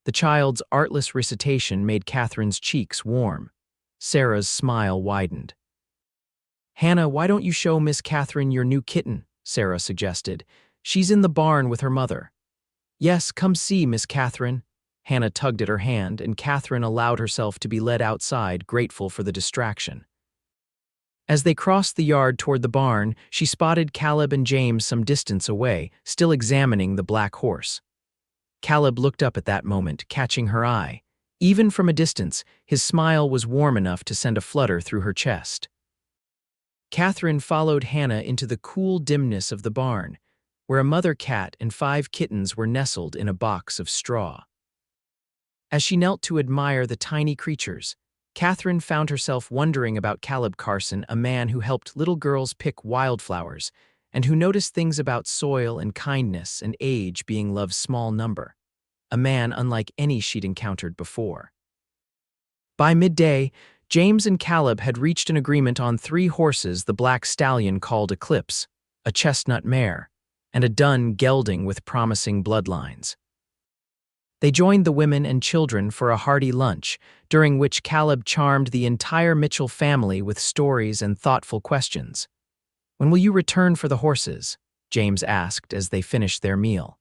[SPEAKER 1] The child's artless recitation made Katherine's cheeks warm. Sarah's smile widened. "Hannah, why don't you show Miss Katherine your new kitten?" Sarah suggested. "She's in the barn with her mother." "Yes, come see, Miss Katherine." Hannah tugged at her hand, and Katherine allowed herself to be led outside, grateful for the distraction. As they crossed the yard toward the barn, she spotted Caleb and James some distance away, still examining the black horse. Caleb looked up at that moment, catching her eye. Even from a distance, his smile was warm enough to send a flutter through her chest. Katherine followed Hannah into the cool dimness of the barn, where a mother cat and 5 kittens were nestled in a box of straw. As she knelt to admire the tiny creatures, Katherine found herself wondering about Caleb Carson, a man who helped little girls pick wildflowers, and who noticed things about soil and kindness and age being love's small number. A man unlike any she'd encountered before. By midday, James and Caleb had reached an agreement on 3 horses the black stallion called Eclipse, a chestnut mare, and a dun gelding with promising bloodlines. They joined the women and children for a hearty lunch, during which Caleb charmed the entire Mitchell family with stories and thoughtful questions. "When will you return for the horses?" James asked as they finished their meal.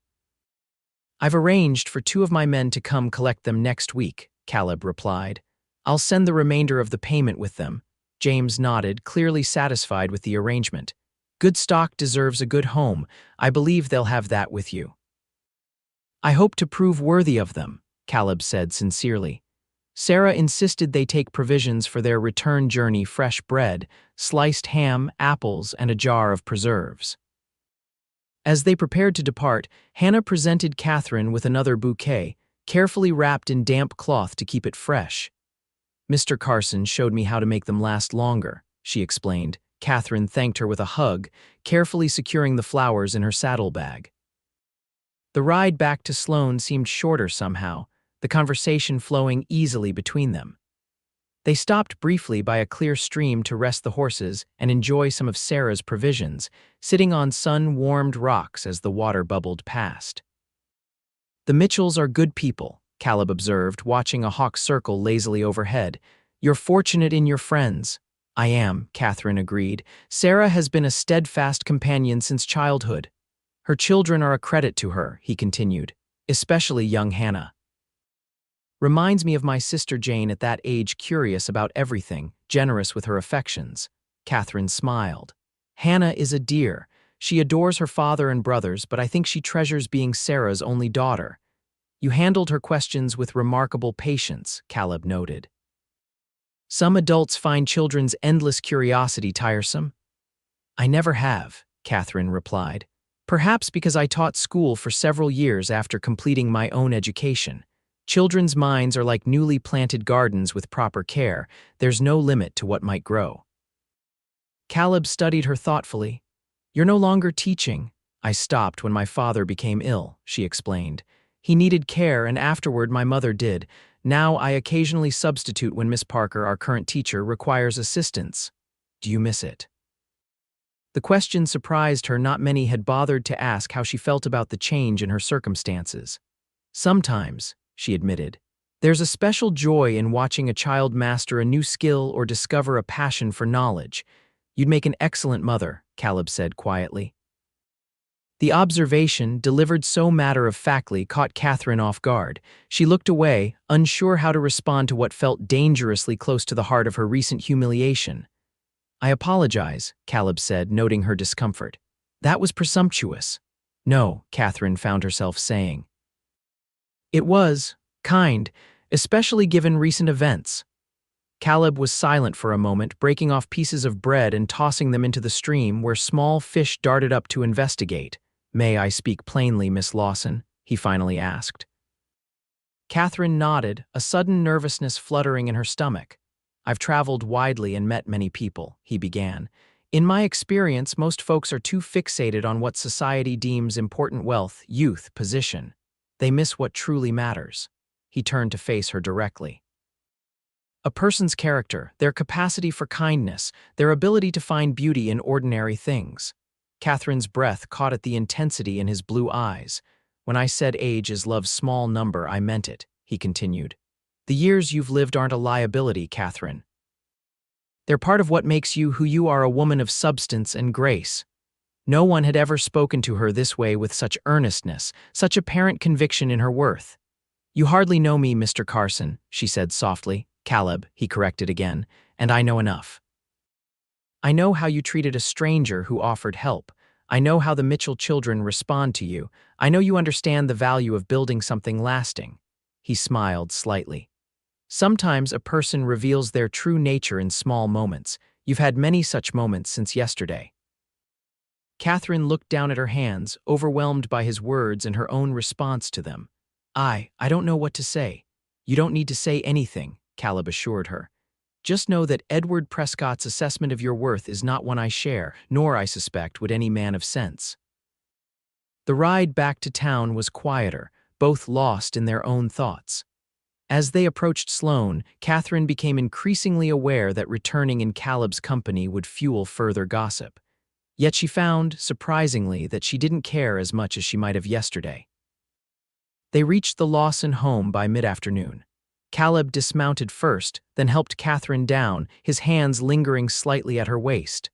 [SPEAKER 1] "I've arranged for 2 of my men to come collect them next week," Caleb replied. "I'll send the remainder of the payment with them." James nodded, clearly satisfied with the arrangement. "Good stock deserves a good home. I believe they'll have that with you." "I hope to prove worthy of them," Caleb said sincerely. Sarah insisted they take provisions for their return journey: fresh bread, sliced ham, apples, and a jar of preserves. As they prepared to depart, Hannah presented Katherine with another bouquet, carefully wrapped in damp cloth to keep it fresh. Mr. Carson showed me how to make them last longer, she explained. Katherine thanked her with a hug, carefully securing the flowers in her saddlebag. The ride back to Sloan seemed shorter somehow, the conversation flowing easily between them. They stopped briefly by a clear stream to rest the horses and enjoy some of Sarah's provisions, sitting on sun-warmed rocks as the water bubbled past. "The Mitchells are good people," Caleb observed, watching a hawk circle lazily overhead. "You're fortunate in your friends." "I am," Katherine agreed. "Sarah has been a steadfast companion since childhood. Her children are a credit to her," he continued, "especially young Hannah. Reminds me of my sister Jane at that age, curious about everything, generous with her affections." Katherine smiled. "Hannah is a dear. She adores her father and brothers, but I think she treasures being Sarah's only daughter. You handled her questions with remarkable patience," Caleb noted. "Some adults find children's endless curiosity tiresome." "I never have," Katherine replied. "Perhaps because I taught school for several years after completing my own education. Children's minds are like newly planted gardens with proper care. There's no limit to what might grow." Caleb studied her thoughtfully. "You're no longer teaching." "I stopped when my father became ill," she explained. "He needed care, and afterward my mother did. Now I occasionally substitute when Miss Parker, our current teacher, requires assistance." "Do you miss it?" The question surprised her. Not many had bothered to ask how she felt about the change in her circumstances. "Sometimes," she admitted. "There's a special joy in watching a child master a new skill or discover a passion for knowledge." "You'd make an excellent mother," Caleb said quietly. The observation, delivered so matter-of-factly, caught Katherine off guard. She looked away, unsure how to respond to what felt dangerously close to the heart of her recent humiliation. "I apologize," Caleb said, noting her discomfort. "That was presumptuous." "No," Katherine found herself saying. "It was kind, especially given recent events." Caleb was silent for a moment, breaking off pieces of bread and tossing them into the stream where small fish darted up to investigate. "May I speak plainly, Miss Lawson?" he finally asked. Katherine nodded, a sudden nervousness fluttering in her stomach. "I've traveled widely and met many people," he began. "In my experience, most folks are too fixated on what society deems important: wealth, youth, position. They miss what truly matters." He turned to face her directly. "A person's character, their capacity for kindness, their ability to find beauty in ordinary things." Katherine's breath caught at the intensity in his blue eyes. "When I said age is love's small number, I meant it," he continued. "The years you've lived aren't a liability, Katherine. They're part of what makes you who you are, a woman of substance and grace." No one had ever spoken to her this way, with such earnestness, such apparent conviction in her worth. "You hardly know me, Mr. Carson," she said softly. "Caleb," he corrected again, "and I know enough. I know how you treated a stranger who offered help. I know how the Mitchell children respond to you. I know you understand the value of building something lasting." He smiled slightly. "Sometimes a person reveals their true nature in small moments. You've had many such moments since yesterday." Katherine looked down at her hands, overwhelmed by his words and her own response to them. I don't know what to say." "You don't need to say anything," Caleb assured her. "Just know that Edward Prescott's assessment of your worth is not one I share, nor, I suspect, would any man of sense." The ride back to town was quieter, both lost in their own thoughts. As they approached Sloan, Katherine became increasingly aware that returning in Caleb's company would fuel further gossip. Yet she found, surprisingly, that she didn't care as much as she might have yesterday. They reached the Lawson home by mid-afternoon. Caleb dismounted first, then helped Katherine down, his hands lingering slightly at her waist.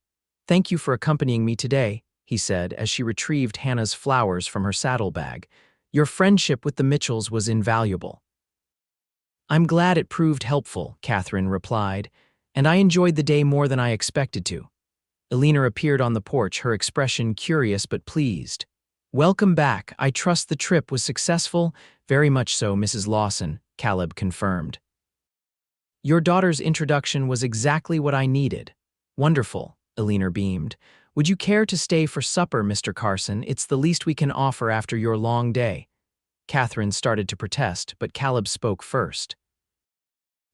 [SPEAKER 1] "Thank you for accompanying me today," he said as she retrieved Hannah's flowers from her saddlebag. "Your friendship with the Mitchells was invaluable." "I'm glad it proved helpful," Katherine replied, "and I enjoyed the day more than I expected to." Elena appeared on the porch, her expression curious but pleased. "Welcome back. I trust the trip was successful?" "Very much so, Mrs. Lawson," Caleb confirmed. "Your daughter's introduction was exactly what I needed." "Wonderful," Elena beamed. "Would you care to stay for supper, Mr. Carson? It's the least we can offer after your long day." Katherine started to protest, but Caleb spoke first.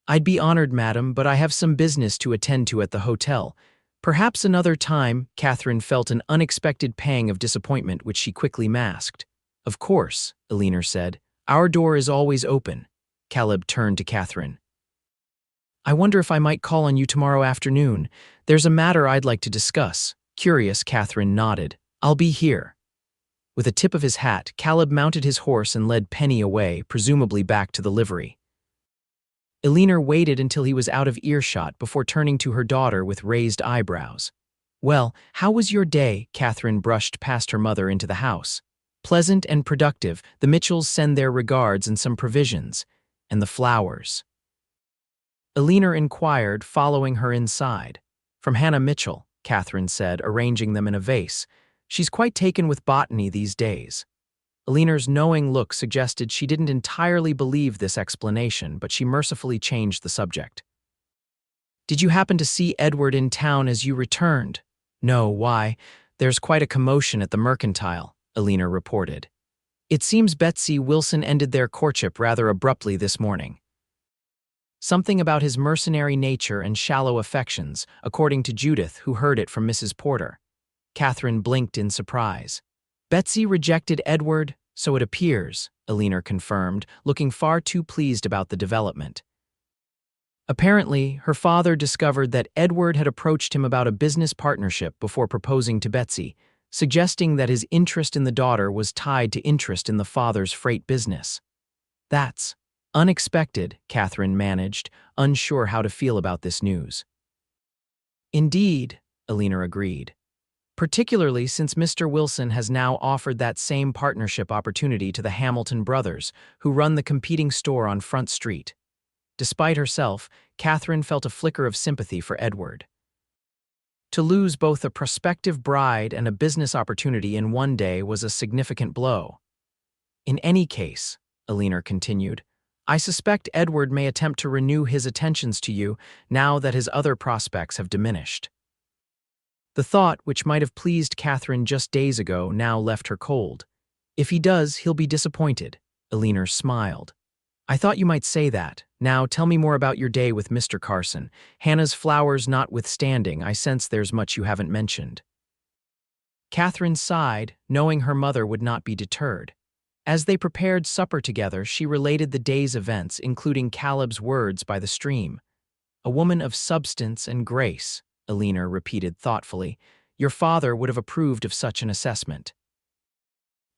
[SPEAKER 1] I'd be honored, madam, but I have some business to attend to at the hotel. Perhaps another time. Catherine felt an unexpected pang of disappointment which she quickly masked. Of course, Eleanor said. Our door is always open. Caleb turned to Catherine. I wonder if I might call on you tomorrow afternoon. There's a matter I'd like to discuss. Curious, Catherine nodded. I'll be here. With a tip of his hat, Caleb mounted his horse and led Penny away, presumably back to the livery. Eleanor waited until he was out of earshot before turning to her daughter with raised eyebrows. Well, how was your day? Catherine brushed past her mother into the house. Pleasant and productive. The Mitchells send their regards and some provisions. And the flowers. Eleanor inquired, following her inside. From Hannah Mitchell, Catherine said, arranging them in a vase. She's quite taken with botany these days. Eleanor's knowing look suggested she didn't entirely believe this explanation, but she mercifully changed the subject. Did you happen to see Edward in town as you returned? No, why? There's quite a commotion at the Mercantile, Eleanor reported. It seems Betsy Wilson ended their courtship rather abruptly this morning. Something about his mercenary nature and shallow affections, according to Judith, who heard it from Mrs. Porter. Catherine blinked in surprise. Betsy rejected Edward, so it appears, Eleanor confirmed, looking far too pleased about the development. Apparently, her father discovered that Edward had approached him about a business partnership before proposing to Betsy, suggesting that his interest in the daughter was tied to interest in the father's freight business. That's unexpected, Catherine managed, unsure how to feel about this news. Indeed, Eleanor agreed. Particularly since Mr. Wilson has now offered that same partnership opportunity to the Hamilton brothers, who run the competing store on Front Street. Despite herself, Catherine felt a flicker of sympathy for Edward. To lose both a prospective bride and a business opportunity in one day was a significant blow. In any case, Eleanor continued, I suspect Edward may attempt to renew his attentions to you now that his other prospects have diminished. The thought, which might have pleased Catherine just days ago, now left her cold. If he does, he'll be disappointed. Eleanor smiled. I thought you might say that. Now tell me more about your day with Mr. Carson. Hannah's flowers notwithstanding, I sense there's much you haven't mentioned. Catherine sighed, knowing her mother would not be deterred. As they prepared supper together, she related the day's events, including Caleb's words by the stream. A woman of substance and grace, Eleanor repeated thoughtfully. Your father would have approved of such an assessment.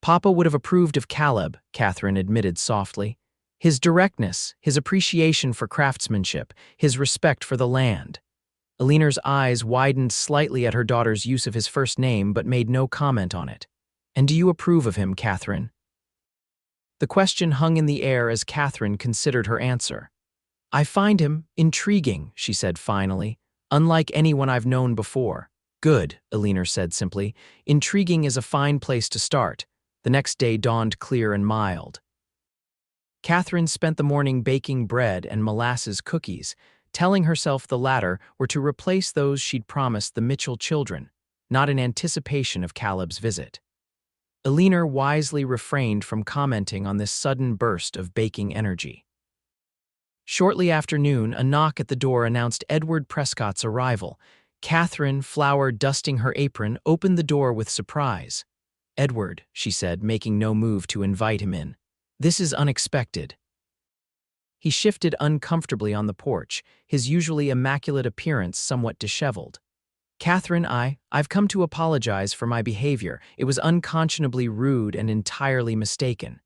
[SPEAKER 1] Papa would have approved of Caleb, Catherine admitted softly. His directness, his appreciation for craftsmanship, his respect for the land. Eleanor's eyes widened slightly at her daughter's use of his first name but made no comment on it. And do you approve of him, Catherine? The question hung in the air as Catherine considered her answer. I find him intriguing, she said finally. Unlike anyone I've known before. Good, Eleanor said simply. Intriguing is a fine place to start. The next day dawned clear and mild. Catherine spent the morning baking bread and molasses cookies, telling herself the latter were to replace those she'd promised the Mitchell children, not in anticipation of Caleb's visit. Eleanor wisely refrained from commenting on this sudden burst of baking energy. Shortly after noon, a knock at the door announced Edward Prescott's arrival. Catherine, flour dusting her apron, opened the door with surprise. Edward, she said, making no move to invite him in. This is unexpected. He shifted uncomfortably on the porch, his usually immaculate appearance somewhat disheveled. Catherine, I've come to apologize for my behavior. It was unconscionably rude and entirely mistaken.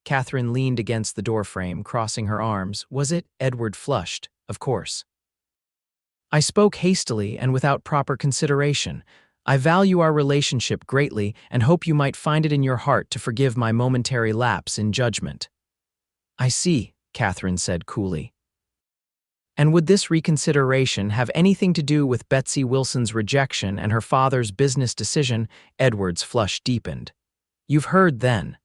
[SPEAKER 1] Catherine leaned against the doorframe, crossing her arms. Was it? Edward flushed. Of course. I spoke hastily and without proper consideration. I value our relationship greatly and hope you might find it in your heart to forgive my momentary lapse in judgment. I see, Catherine said coolly. And would this reconsideration have anything to do with Betsy Wilson's rejection and her father's business decision? Edward's flush deepened. You've heard then.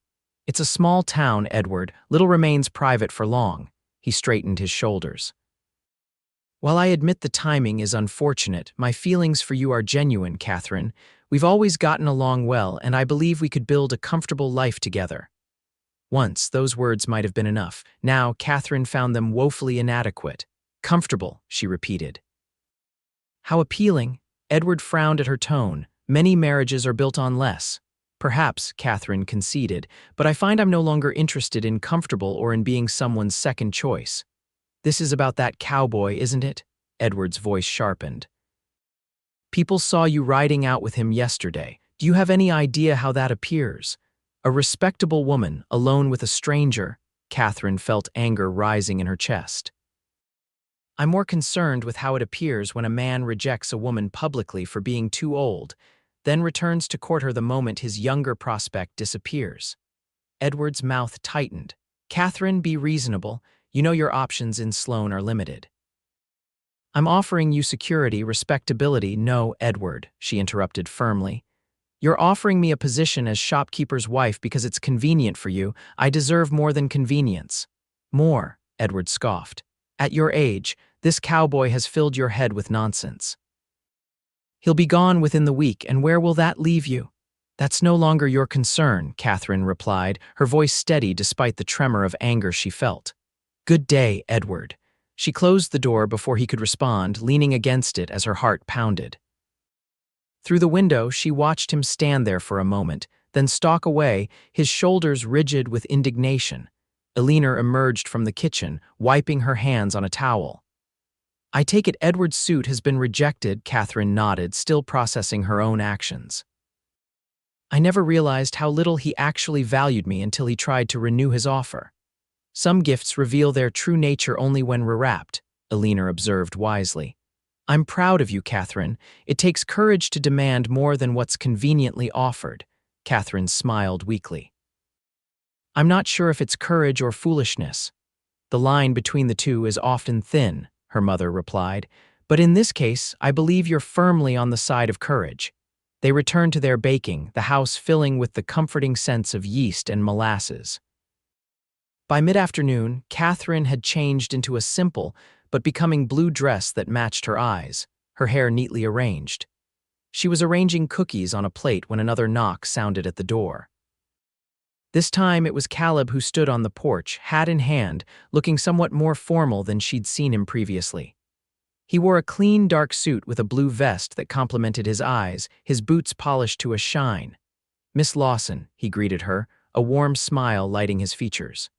[SPEAKER 1] It's a small town, Edward. Little remains private for long. He straightened his shoulders. While I admit the timing is unfortunate, my feelings for you are genuine, Catherine. We've always gotten along well, and I believe we could build a comfortable life together. Once, those words might have been enough. Now, Catherine found them woefully inadequate. Comfortable, she repeated. How appealing. Edward frowned at her tone. Many marriages are built on less. Perhaps, Catherine conceded, but I find I'm no longer interested in comfortable or in being someone's second choice. This is about that cowboy, isn't it? Edward's voice sharpened. People saw you riding out with him yesterday. Do you have any idea how that appears? A respectable woman, alone with a stranger. Catherine felt anger rising in her chest. I'm more concerned with how it appears when a man rejects a woman publicly for being too old, then returns to court her the moment his younger prospect disappears. Edward's mouth tightened. Catherine, be reasonable. You know your options in Sloan are limited. I'm offering you security, respectability. No, Edward, she interrupted firmly. You're offering me a position as shopkeeper's wife because it's convenient for you. I deserve more than convenience. More, Edward scoffed. At your age, this cowboy has filled your head with nonsense. He'll be gone within the week, and where will that leave you? That's no longer your concern, Catherine replied, her voice steady despite the tremor of anger she felt. Good day, Edward. She closed the door before he could respond, leaning against it as her heart pounded. Through the window, she watched him stand there for a moment, then stalk away, his shoulders rigid with indignation. Eleanor emerged from the kitchen, wiping her hands on a towel. I take it Edward's suit has been rejected, Catherine nodded, still processing her own actions. I never realized how little he actually valued me until he tried to renew his offer. Some gifts reveal their true nature only when rewrapped, Eleanor observed wisely. I'm proud of you, Catherine. It takes courage to demand more than what's conveniently offered. Catherine smiled weakly. I'm not sure if it's courage or foolishness. The line between the two is often thin, her mother replied, but in this case, I believe you're firmly on the side of courage. They returned to their baking, the house filling with the comforting scents of yeast and molasses. By mid-afternoon, Catherine had changed into a simple but becoming blue dress that matched her eyes, her hair neatly arranged. She was arranging cookies on a plate when another knock sounded at the door. This time it was Caleb who stood on the porch, hat in hand, looking somewhat more formal than she'd seen him previously. He wore a clean, dark suit with a blue vest that complemented his eyes, his boots polished to a shine. Miss Lawson, he greeted her, a warm smile lighting his features.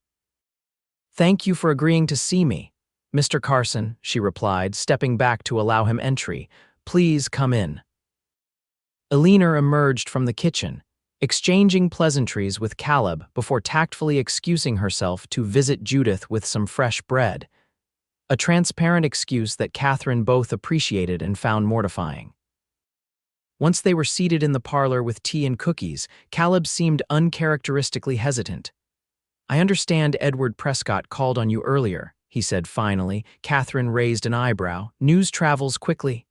[SPEAKER 1] Thank you for agreeing to see me. Mr. Carson, she replied, stepping back to allow him entry. Please come in. Eleanor emerged from the kitchen, exchanging pleasantries with Caleb before tactfully excusing herself to visit Judith with some fresh bread. A transparent excuse that Catherine both appreciated and found mortifying. Once they were seated in the parlor with tea and cookies, Caleb seemed uncharacteristically hesitant. I understand Edward Prescott called on you earlier, he said finally. Catherine raised an eyebrow. News travels quickly.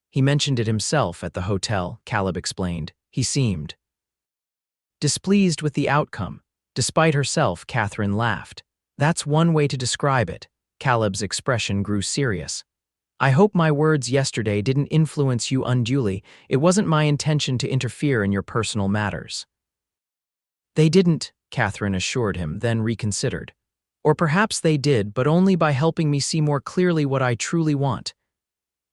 [SPEAKER 1] He mentioned it himself at the hotel, Caleb explained. He seemed displeased with the outcome. Despite herself, Catherine laughed. That's one way to describe it. Caleb's expression grew serious. I hope my words yesterday didn't influence you unduly. It wasn't my intention to interfere in your personal matters. They didn't, Catherine assured him, then reconsidered. Or perhaps they did, but only by helping me see more clearly what I truly want.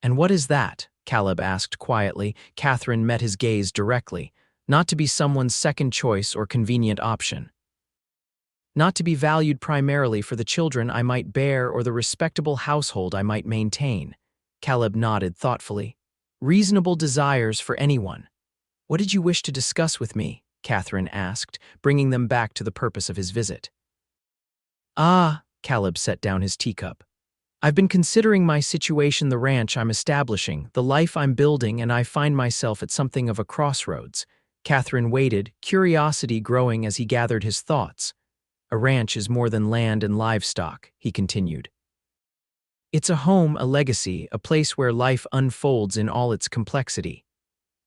[SPEAKER 1] And what is that? Caleb asked quietly. Catherine met his gaze directly. Not to be someone's second choice or convenient option. Not to be valued primarily for the children I might bear or the respectable household I might maintain. Caleb nodded thoughtfully. Reasonable desires for anyone. What did you wish to discuss with me? Catherine asked, bringing them back to the purpose of his visit. Caleb set down his teacup. I've been considering my situation, the ranch I'm establishing, the life I'm building, and I find myself at something of a crossroads. Catherine waited, curiosity growing as he gathered his thoughts. A ranch is more than land and livestock, he continued. It's a home, a legacy, a place where life unfolds in all its complexity.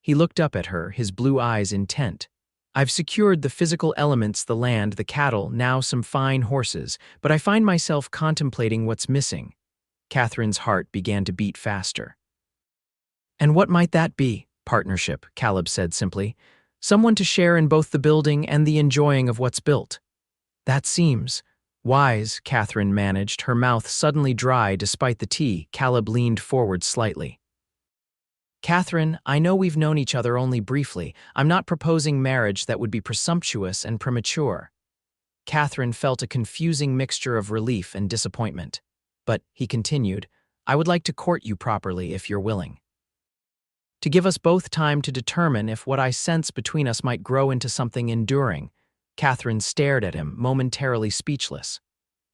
[SPEAKER 1] He looked up at her, his blue eyes intent. I've secured the physical elements, the land, the cattle, now some fine horses, but I find myself contemplating what's missing. Catherine's heart began to beat faster. And what might that be? Partnership, Caleb said simply. Someone to share in both the building and the enjoying of what's built. That seems. Wise, Katherine managed, her mouth suddenly dry despite the tea. Caleb leaned forward slightly. Katherine, I know we've known each other only briefly. I'm not proposing marriage that would be presumptuous and premature. Katherine felt a confusing mixture of relief and disappointment. But, he continued, I would like to court you properly if you're willing. To give us both time to determine if what I sense between us might grow into something enduring. Katherine stared at him, momentarily speechless.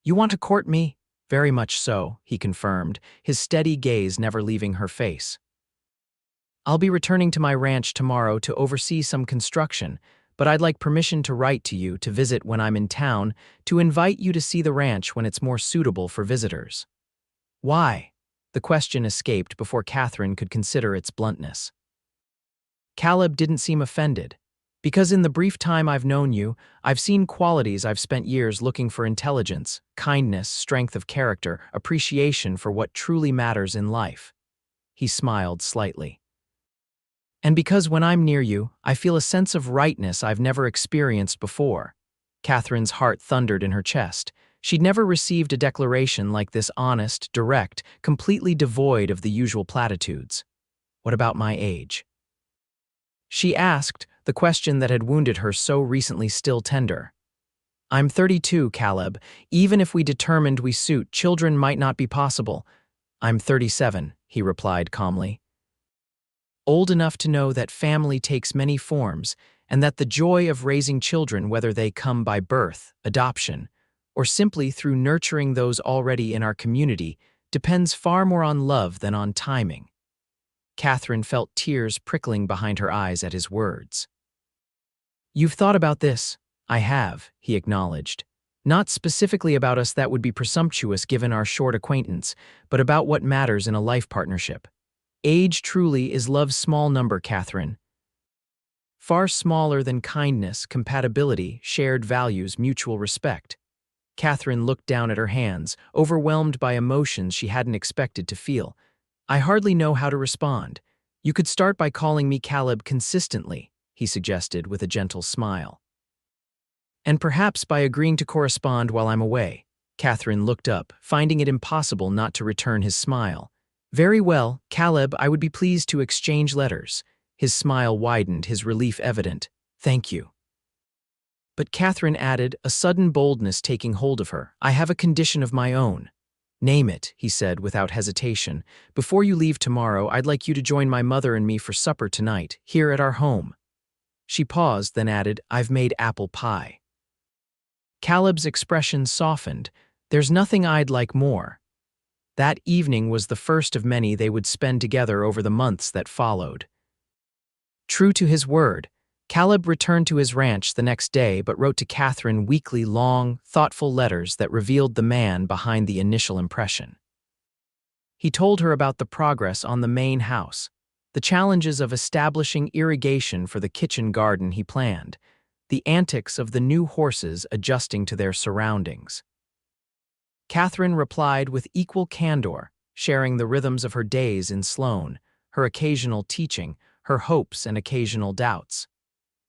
[SPEAKER 1] You want to court me? Very much so, he confirmed, his steady gaze never leaving her face. I'll be returning to my ranch tomorrow to oversee some construction, but I'd like permission to write to you to visit when I'm in town, to invite you to see the ranch when it's more suitable for visitors. Why? The question escaped before Katherine could consider its bluntness. Caleb didn't seem offended. Because in the brief time I've known you, I've seen qualities I've spent years looking for: intelligence, kindness, strength of character, appreciation for what truly matters in life. He smiled slightly. And because when I'm near you, I feel a sense of rightness I've never experienced before. Katherine's heart thundered in her chest. She'd never received a declaration like this, honest, direct, completely devoid of the usual platitudes. What about my age? She asked, the question that had wounded her so recently still tender. I'm 32, Caleb. Even if we determined we suit, children might not be possible. I'm 37, he replied calmly. Old enough to know that family takes many forms, and that the joy of raising children, whether they come by birth, adoption, or simply through nurturing those already in our community, depends far more on love than on timing. Katherine felt tears prickling behind her eyes at his words. You've thought about this? I have, he acknowledged. Not specifically about us, that would be presumptuous given our short acquaintance, but about what matters in a life partnership. Age truly is love's small number, Katherine. Far smaller than kindness, compatibility, shared values, mutual respect. Katherine looked down at her hands, overwhelmed by emotions she hadn't expected to feel. I hardly know how to respond. You could start by calling me Caleb consistently, he suggested with a gentle smile. And perhaps by agreeing to correspond while I'm away. Katherine looked up, finding it impossible not to return his smile. Very well, Caleb, I would be pleased to exchange letters. His smile widened, his relief evident. Thank you. But Katherine added, a sudden boldness taking hold of her. I have a condition of my own. Name it, he said without hesitation. Before you leave tomorrow, I'd like you to join my mother and me for supper tonight, here at our home. She paused, then added, I've made apple pie. Caleb's expression softened. There's nothing I'd like more. That evening was the first of many they would spend together over the months that followed. True to his word, Caleb returned to his ranch the next day but wrote to Katherine weekly, long, thoughtful letters that revealed the man behind the initial impression. He told her about the progress on the main house, the challenges of establishing irrigation for the kitchen garden he planned, the antics of the new horses adjusting to their surroundings. Katherine replied with equal candor, sharing the rhythms of her days in Sloan, her occasional teaching, her hopes and occasional doubts.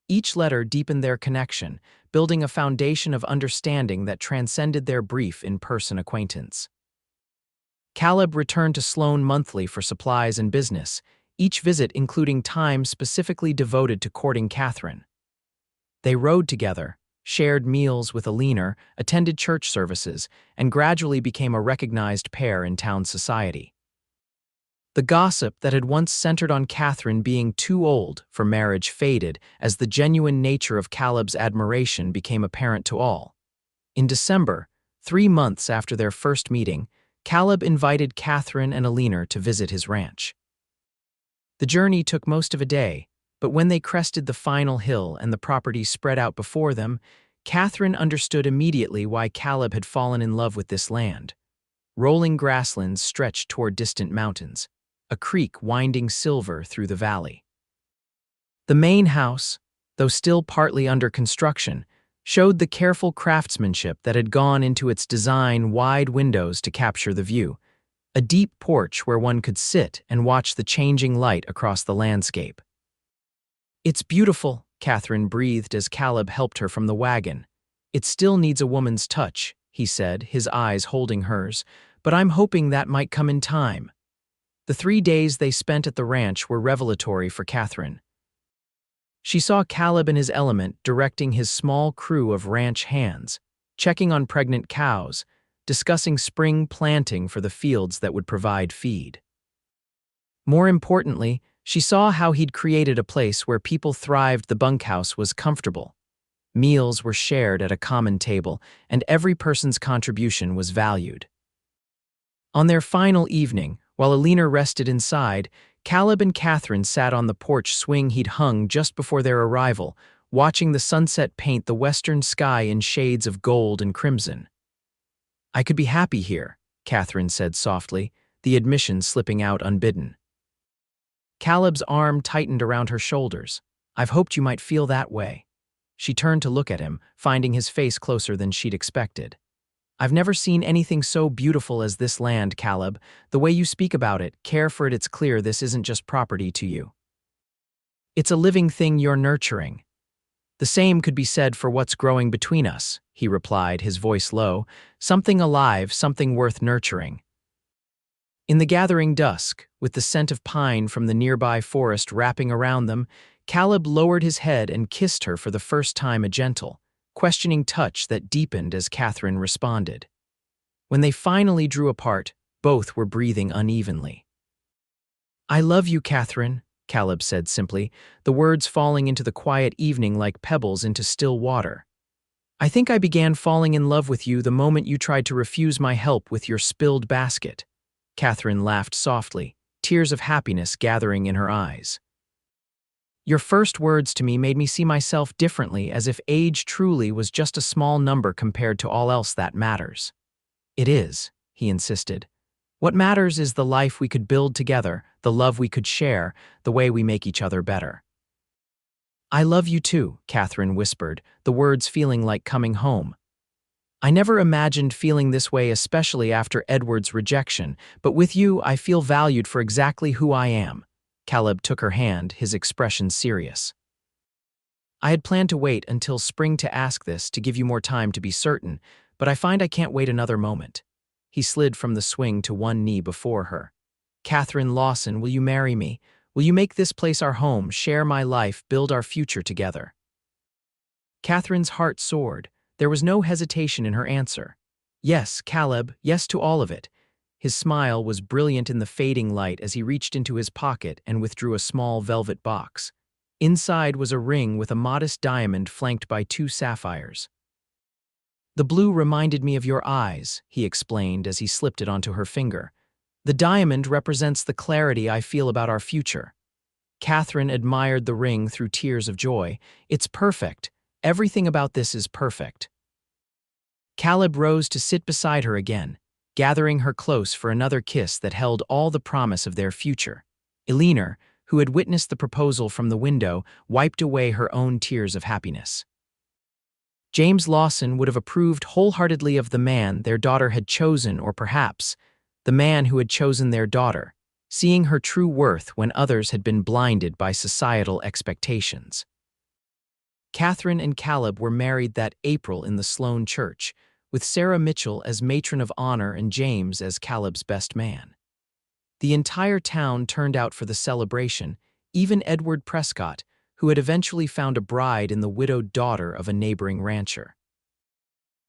[SPEAKER 1] Each letter deepened their connection, building a foundation of understanding that transcended their brief in-person acquaintance. Caleb returned to Sloan monthly for supplies and business, each visit including time specifically devoted to courting Katherine. They rode together, shared meals with a leaner, attended church services, and gradually became a recognized pair in town society. The gossip that had once centered on Katherine being too old for marriage faded as the genuine nature of Caleb's admiration became apparent to all. In December, 3 months after their first meeting, Caleb invited Katherine and Alina to visit his ranch. The journey took most of a day, but when they crested the final hill and the property spread out before them, Katherine understood immediately why Caleb had fallen in love with this land. Rolling grasslands stretched toward distant mountains, a creek winding silver through the valley. The main house, though still partly under construction, showed the careful craftsmanship that had gone into its design: wide windows to capture the view, a deep porch where one could sit and watch the changing light across the landscape. It's beautiful, Katherine breathed as Caleb helped her from the wagon. It still needs a woman's touch, he said, his eyes holding hers, "but I'm hoping that might come in time." The 3 days they spent at the ranch were revelatory for Katherine. She saw Caleb in his element directing his small crew of ranch hands, checking on pregnant cows, discussing spring planting for the fields that would provide feed. More importantly, she saw how he'd created a place where people thrived. The bunkhouse was comfortable. Meals were shared at a common table, and every person's contribution was valued. On their final evening, while Alina rested inside, Caleb and Katherine sat on the porch swing he'd hung just before their arrival, watching the sunset paint the western sky in shades of gold and crimson. "I could be happy here," Katherine said softly, the admission slipping out unbidden. Caleb's arm tightened around her shoulders. "I've hoped you might feel that way." She turned to look at him, finding his face closer than she'd expected. "I've never seen anything so beautiful as this land, Caleb. The way you speak about it, care for it, it's clear this isn't just property to you. It's a living thing you're nurturing." "The same could be said for what's growing between us," he replied, his voice low. "Something alive, something worth nurturing." In the gathering dusk, with the scent of pine from the nearby forest wrapping around them, Caleb lowered his head and kissed her for the first time, a gentle, questioning touch that deepened as Katherine responded. When they finally drew apart, both were breathing unevenly. "I love you, Katherine," Caleb said simply, the words falling into the quiet evening like pebbles into still water. "I think I began falling in love with you the moment you tried to refuse my help with your spilled basket." Katherine laughed softly, tears of happiness gathering in her eyes. "Your first words to me made me see myself differently, as if age truly was just a small number compared to all else that matters." "It is," he insisted. "What matters is the life we could build together, the love we could share, the way we make each other better." "I love you too," Katherine whispered, the words feeling like coming home. "I never imagined feeling this way, especially after Edward's rejection, but with you I feel valued for exactly who I am." Caleb took her hand, his expression serious. "I had planned to wait until spring to ask this, to give you more time to be certain, but I find I can't wait another moment." He slid from the swing to one knee before her. "Katherine Lawson, will you marry me? Will you make this place our home, share my life, build our future together?" Katherine's heart soared. There was no hesitation in her answer. "Yes, Caleb, yes to all of it." His smile was brilliant in the fading light as he reached into his pocket and withdrew a small velvet box. Inside was a ring with a modest diamond flanked by 2 sapphires. "The blue reminded me of your eyes," he explained as he slipped it onto her finger. "The diamond represents the clarity I feel about our future." Katherine admired the ring through tears of joy. "It's perfect. Everything about this is perfect." Caleb rose to sit beside her again, gathering her close for another kiss that held all the promise of their future. Alina, who had witnessed the proposal from the window, wiped away her own tears of happiness. James Lawson would have approved wholeheartedly of the man their daughter had chosen, or perhaps the man who had chosen their daughter, seeing her true worth when others had been blinded by societal expectations. Katherine and Caleb were married that April in the Sloan church, with Sarah Mitchell as matron of honor and James as Caleb's best man. The entire town turned out for the celebration, even Edward Prescott, who had eventually found a bride in the widowed daughter of a neighboring rancher.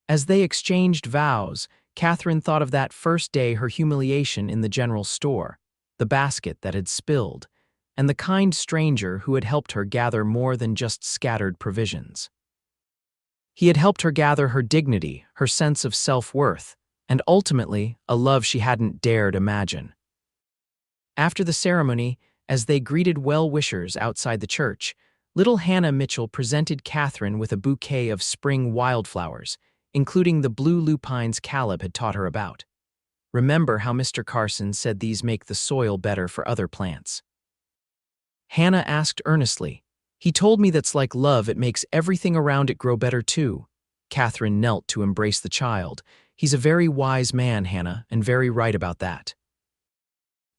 [SPEAKER 1] As they exchanged vows, Katherine thought of that first day, her humiliation in the general store, the basket that had spilled, and the kind stranger who had helped her gather more than just scattered provisions. He had helped her gather her dignity, her sense of self-worth, and ultimately, a love she hadn't dared imagine. After the ceremony, as they greeted well-wishers outside the church, little Hannah Mitchell presented Katherine with a bouquet of spring wildflowers, including the blue lupines Caleb had taught her about. "Remember how Mr. Carson said these make the soil better for other plants?" Hannah asked earnestly. "He told me that's like love, it makes everything around it grow better too." Katherine knelt to embrace the child. "He's a very wise man, Hannah, and very right about that."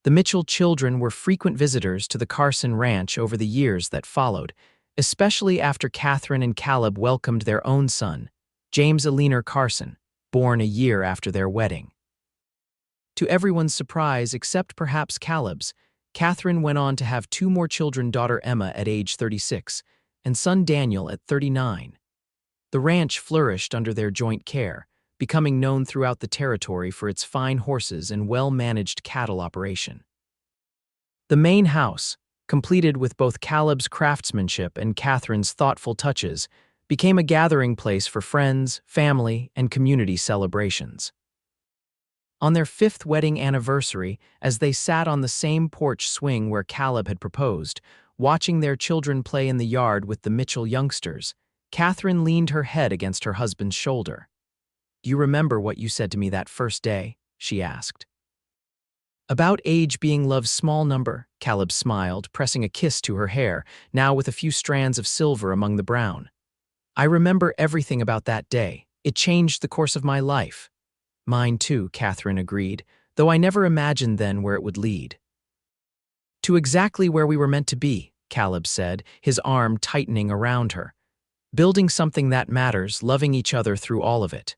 [SPEAKER 1] The Mitchell children were frequent visitors to the Carson ranch over the years that followed, especially after Katherine and Caleb welcomed their own son, James Alina Carson, born a year after their wedding. To everyone's surprise, except perhaps Caleb's, Katherine went on to have two more children, daughter Emma at age 36 and son Daniel at 39. The ranch flourished under their joint care, becoming known throughout the territory for its fine horses and well-managed cattle operation. The main house, completed with both Caleb's craftsmanship and Katherine's thoughtful touches, became a gathering place for friends, family, and community celebrations. On their 5th wedding anniversary, as they sat on the same porch swing where Caleb had proposed, watching their children play in the yard with the Mitchell youngsters, Katherine leaned her head against her husband's shoulder. "Do you remember what you said to me that first day?" she asked. "About age being love's small number," Caleb smiled, pressing a kiss to her hair, now with a few strands of silver among the brown. "I remember everything about that day. It changed the course of my life." "Mine too," Katherine agreed, "though I never imagined then where it would lead." "To exactly where we were meant to be," Caleb said, his arm tightening around her. "Building something that matters, loving each other through all of it."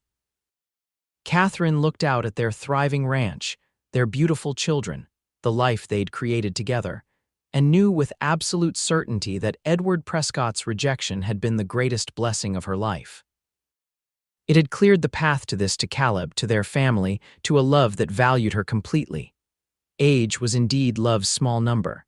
[SPEAKER 1] Katherine looked out at their thriving ranch, their beautiful children, the life they'd created together, and knew with absolute certainty that Edward Prescott's rejection had been the greatest blessing of her life. It had cleared the path to this, to Caleb, to their family, to a love that valued her completely. Age was indeed love's small number.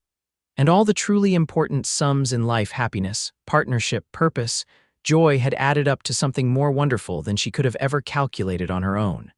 [SPEAKER 1] And all the truly important sums in life, happiness, partnership, purpose, joy, had added up to something more wonderful than she could have ever calculated on her own.